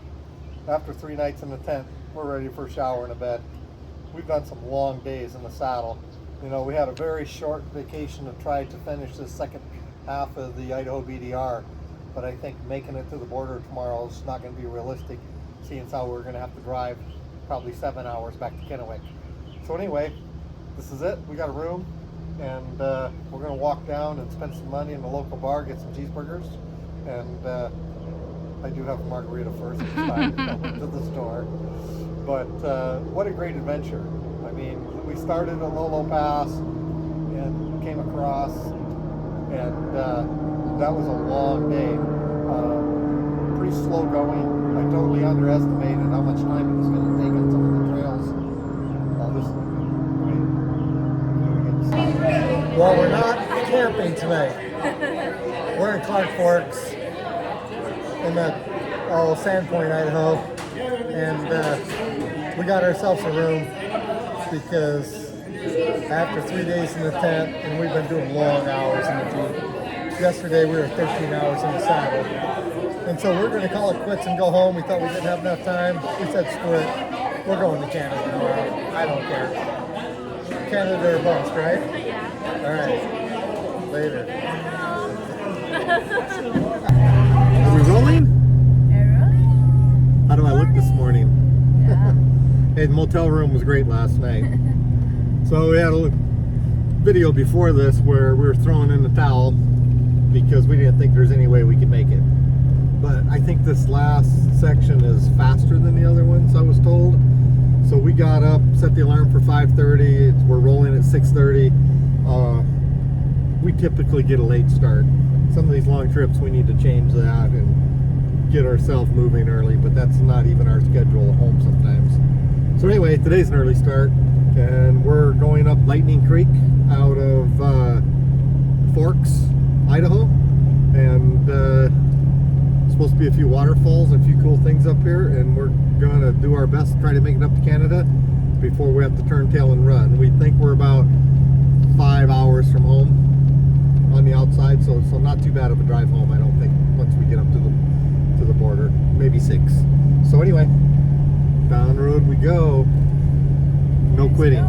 After 3 nights in the tent, we're ready for a shower and a bed. We've done some long days in the saddle. You know, we had a very short vacation to try to finish the second half of the Idaho BDR, but I think making it to the border tomorrow is not going to be realistic, seeing as how we're going to have to drive probably 7 hours back to Kennewick. So anyway, this is it. We got a room, and we're going to walk down and spend some money in the local bar, get some cheeseburgers, and I do have a margarita first. It's fine. I went to the store. But what a great adventure. I mean, we started at Lolo Pass and came across, and that was a long day. Pretty slow going. I totally underestimated how much time it was going to take on some of the trails. Well, we're not camping tonight. We're in Clark Forks in the Sandpoint, Idaho, and we got ourselves a room because after 3 days in the tent, and we've been doing long hours in the Jeep. Yesterday we were 13 hours in the saddle, and so we're going to call it quits and go home. We thought we didn't have enough time. We said screw it, we're going to Canada tomorrow. I don't care. Canada or bust, right? All right. Later. Are we rolling? How do I look this morning? Hey, the motel room was great last night. So we had a video before this where we were throwing in the towel because we didn't think there's any way we could make it. But I think this last section is faster than the other ones, I was told. So we got up, set the alarm for 5:30. We're rolling at 6:30. We typically get a late start. Some of these long trips we need to change that and get ourselves moving early, but that's not even our schedule at home sometimes. So anyway, today's an early start, and we're going up Lightning Creek out of Forks, Idaho, and supposed to be a few waterfalls and a few cool things up here, and we're gonna do our best to try to make it up to Canada before we have to turn tail and run. We think we're about 5 hours from home on the outside, so not too bad of a drive home, I don't think, once we get up to the border, maybe 6. So anyway, down the road we go. No quitting.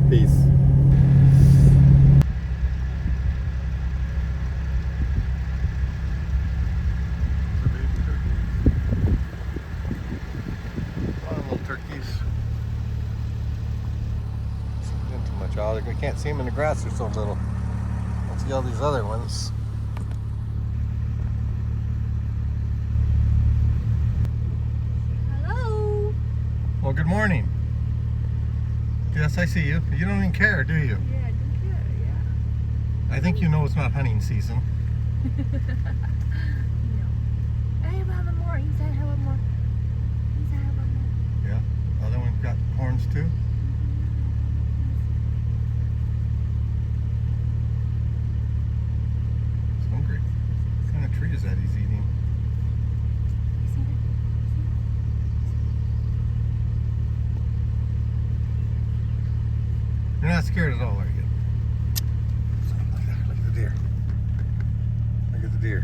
Peace. Little turkeys. Not too much out. I can't see them in the grass, they're so little. Let's see all these other ones. Hello. Well, good morning. Yes, I see you. You don't even care, do you? Yeah, I don't care. I think you know it's not hunting season. No. I have one more. Inside have one more. Inside have one more. Yeah. Other one's got horns too. It's hungry. What kind of tree is that he's eating? You see that? You're not scared at all, are you? Look at the deer. Look at the deer.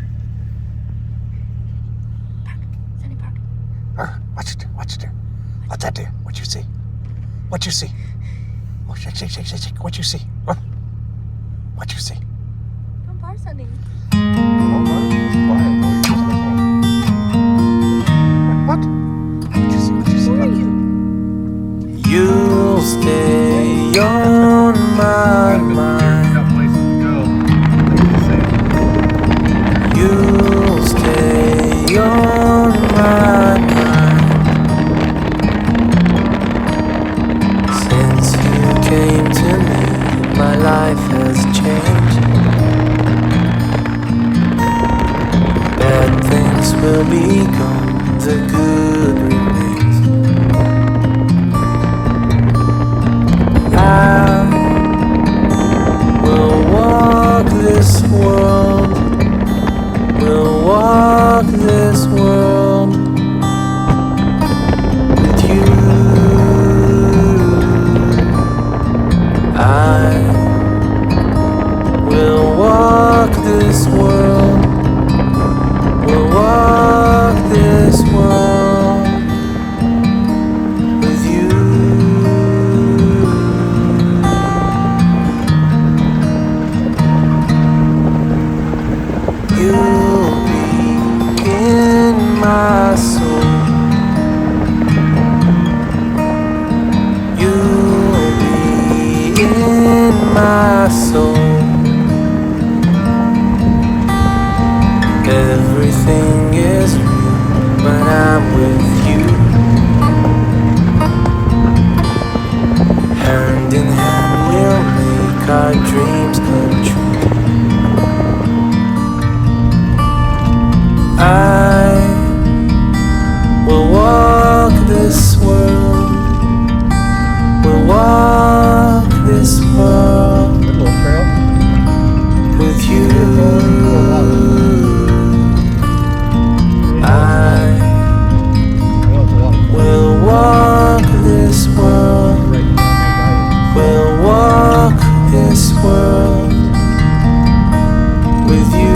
Park. Sunny park. Watch it, watch it. What's that deer? What you see? What you see? Oh, shake, shake, shake, shake, shake. What you see? What you see? Don't bark, Sunny. What? What you see? What you see? Who are you? You'll stay on my mind. You'll stay on my mind. Since you came to me, my life has changed. Bad things will be gone, the good remains. I will walk this world, will walk this world with you. I will walk this world, will walk this world with you. You'll be in my soul. You'll be in my soul. Everything is real when I'm with you. Hand in hand we'll make our dreams come true. I will walk this world, will walk this world Little trail. with you. I will walk this world, will walk this world with you.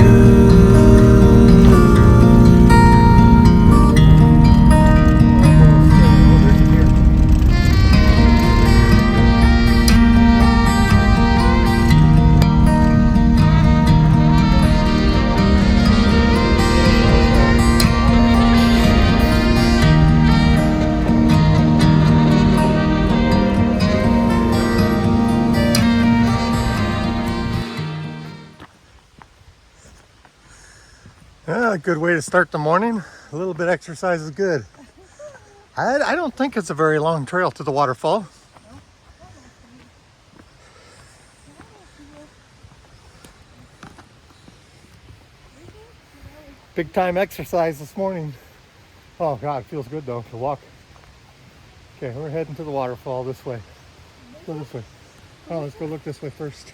Yeah, a good way to start the morning. A little bit of exercise is good. I don't think it's a very long trail to the waterfall. Big time exercise this morning. Oh God, it feels good though to walk. Okay, we're heading to the waterfall this way. Let's go this way. Oh, let's go look this way first.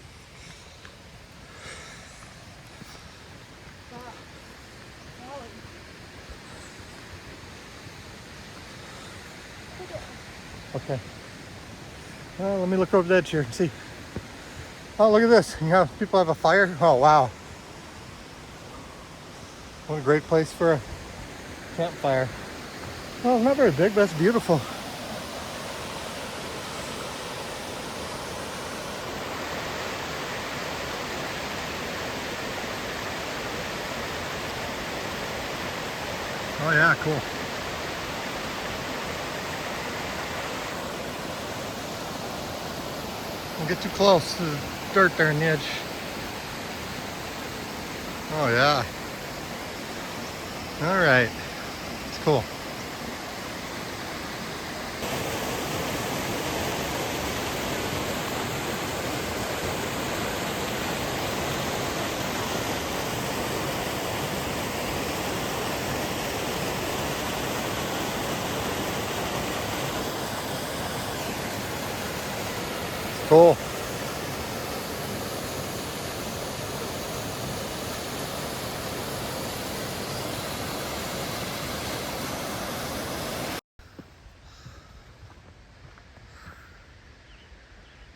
Okay. Let me look over the edge here and see. Oh, look at this. You have people have a fire. Oh, wow. What a great place for a campfire. Well, it's not very big, but it's beautiful. Oh yeah, cool. Don't get too close to the dirt there on the edge. Oh yeah. All right. It's cool. Cool.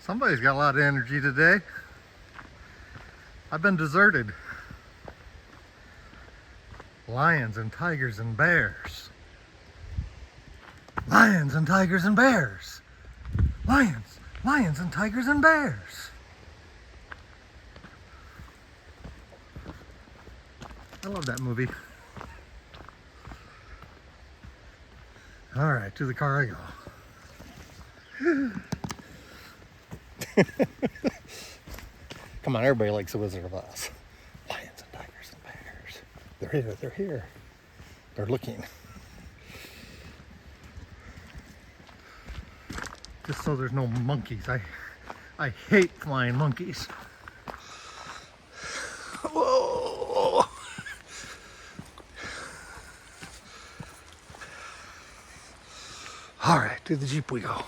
Somebody's got a lot of energy today. I've been deserted. Lions and tigers and bears. Lions and tigers and bears. Lions and tigers and bears. I love that movie. All right, to the car I go. Come on, everybody likes The Wizard of Oz. Lions and tigers and bears. They're here, they're here. They're looking. Just so there's no monkeys. I hate flying monkeys. Whoa. All right, to the Jeep we go.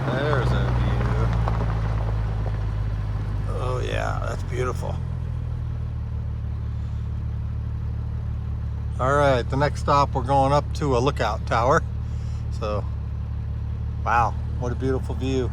There's a view. Oh yeah, that's beautiful. All right, the next stop we're going up to a lookout tower. So, wow, what a beautiful view.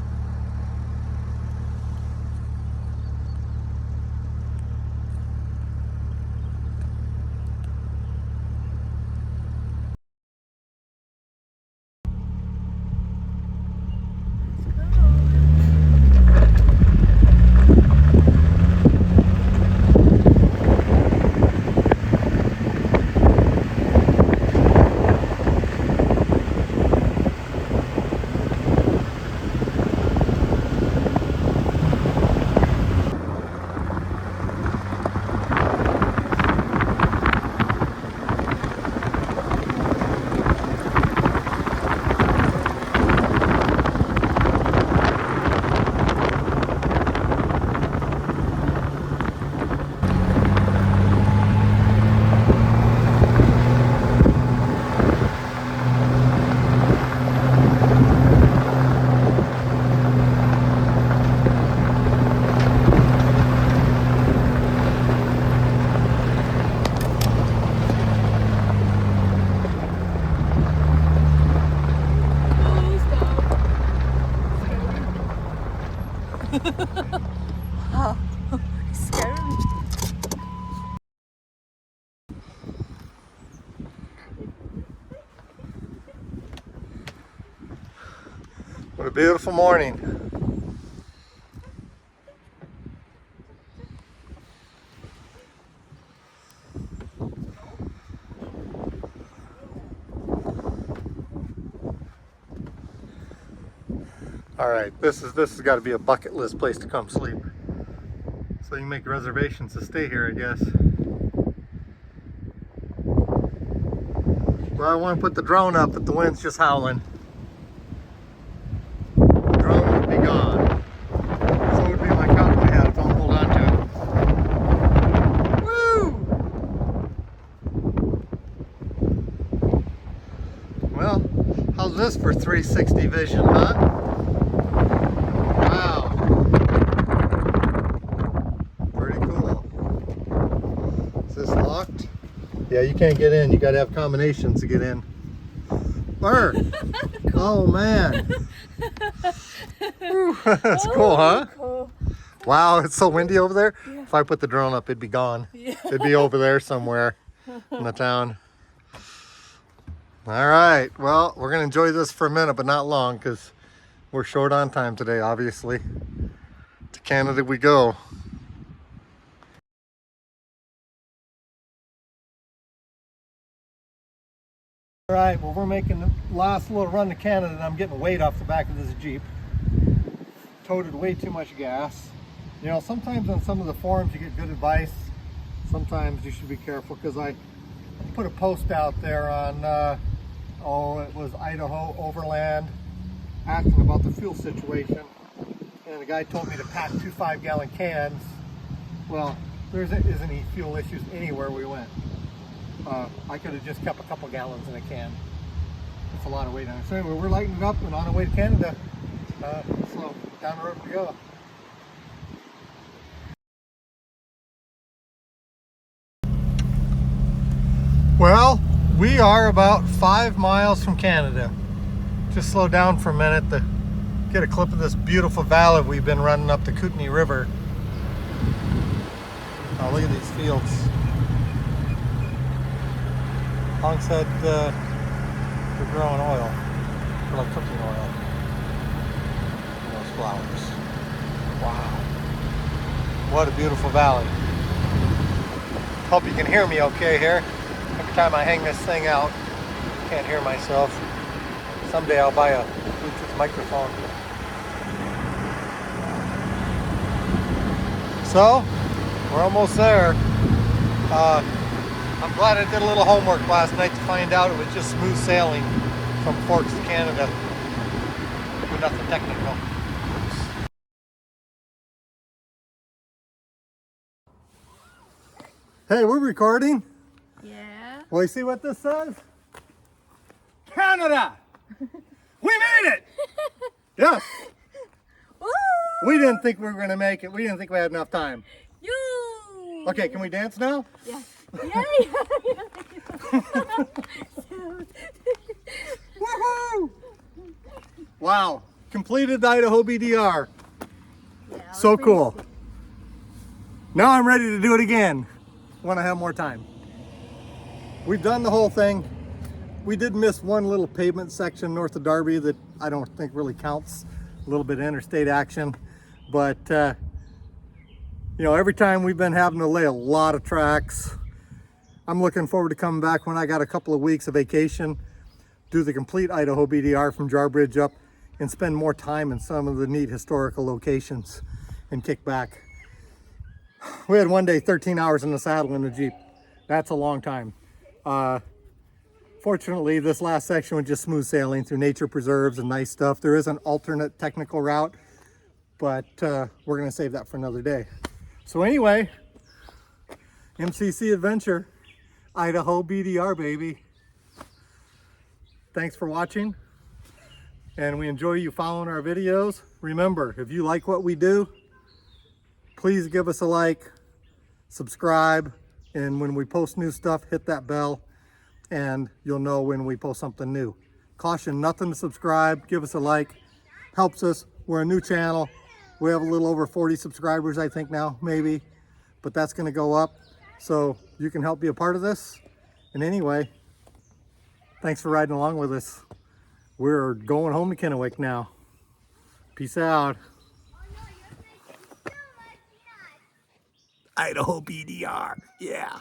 Oh, scary. What a beautiful morning. All right, this has got to be a bucket list place to come sleep. So you can make reservations to stay here, I guess. Well, I want to put the drone up, but the wind's just howling. The drone would be gone. So would be my cowboy hat if I don't hold on to it. Woo! Well, how's this for 360 vision, huh? Wow. Pretty cool. Is this locked? Yeah, you can't get in. You got to have combinations to get in. Burr! Oh, man. Whew, that's cool, huh? Cool. Wow, it's so windy over there. Yeah. If I put the drone up, it'd be gone. Yeah. It'd be over there somewhere in the town. All right, well, we're gonna enjoy this for a minute, but not long, because we're short on time today, obviously. To Canada we go. All right, well, we're making the last little run to Canada, and I'm getting weight off the back of this Jeep. Toted way too much gas. You know, sometimes on some of the forums you get good advice. Sometimes you should be careful, because I put a post out there on, it was Idaho Overland, asking about the fuel situation. And the guy told me to pack 2 5-gallon cans. Well, there isn't any fuel issues anywhere we went. I could have just kept a couple gallons in a can. That's a lot of weight on it. So anyway, we're lighting it up and on our way to Canada. So down the road we go. Well, we are about 5 miles from Canada. Just slow down for a minute to get a clip of this beautiful valley we've been running up the Kootenai River. Oh, look at these fields. Hong said they're growing oil, or like cooking oil. Those flowers. Wow. What a beautiful valley. Hope you can hear me okay here. Every time I hang this thing out, I can't hear myself. Someday I'll buy a Bluetooth microphone. So, we're almost there. I'm glad I did a little homework last night to find out it was just smooth sailing from Forks to Canada with nothing technical. Oops. Hey, we're recording. Yeah. Well, you see what this says? Canada! We made it! Yes! Woo! We didn't think we were going to make it. We didn't think we had enough time. You. Okay, can we dance now? Yeah. Yay! Woohoo! Wow, completed the Idaho BDR. Yeah, So cool. Now I'm ready to do it again when I have more time. We've done the whole thing. We did miss one little pavement section north of Darby that I don't think really counts. A little bit of interstate action, but you know, every time we've been having to lay a lot of tracks. I'm looking forward to coming back when I got a couple of weeks of vacation, do the complete Idaho BDR from Jarbidge up, and spend more time in some of the neat historical locations and kick back. We had one day 13 hours in the saddle in the Jeep. That's a long time. Fortunately, this last section was just smooth sailing through nature preserves and nice stuff. There is an alternate technical route, but we're gonna save that for another day. So anyway, MCC Adventure, Idaho BDR, baby. Thanks for watching, and we enjoy you following our videos. Remember, if you like what we do, please give us a like, subscribe, and when we post new stuff, hit that bell, and you'll know when we post something new. Caution, nothing to subscribe. Give us a like. Helps us. We're a new channel. We have a little over 40 subscribers, I think now, maybe, but that's going to go up. So you can help be a part of this. And anyway, thanks for riding along with us. We're going home to Kennewick now. Peace out. Idaho BDR, yeah.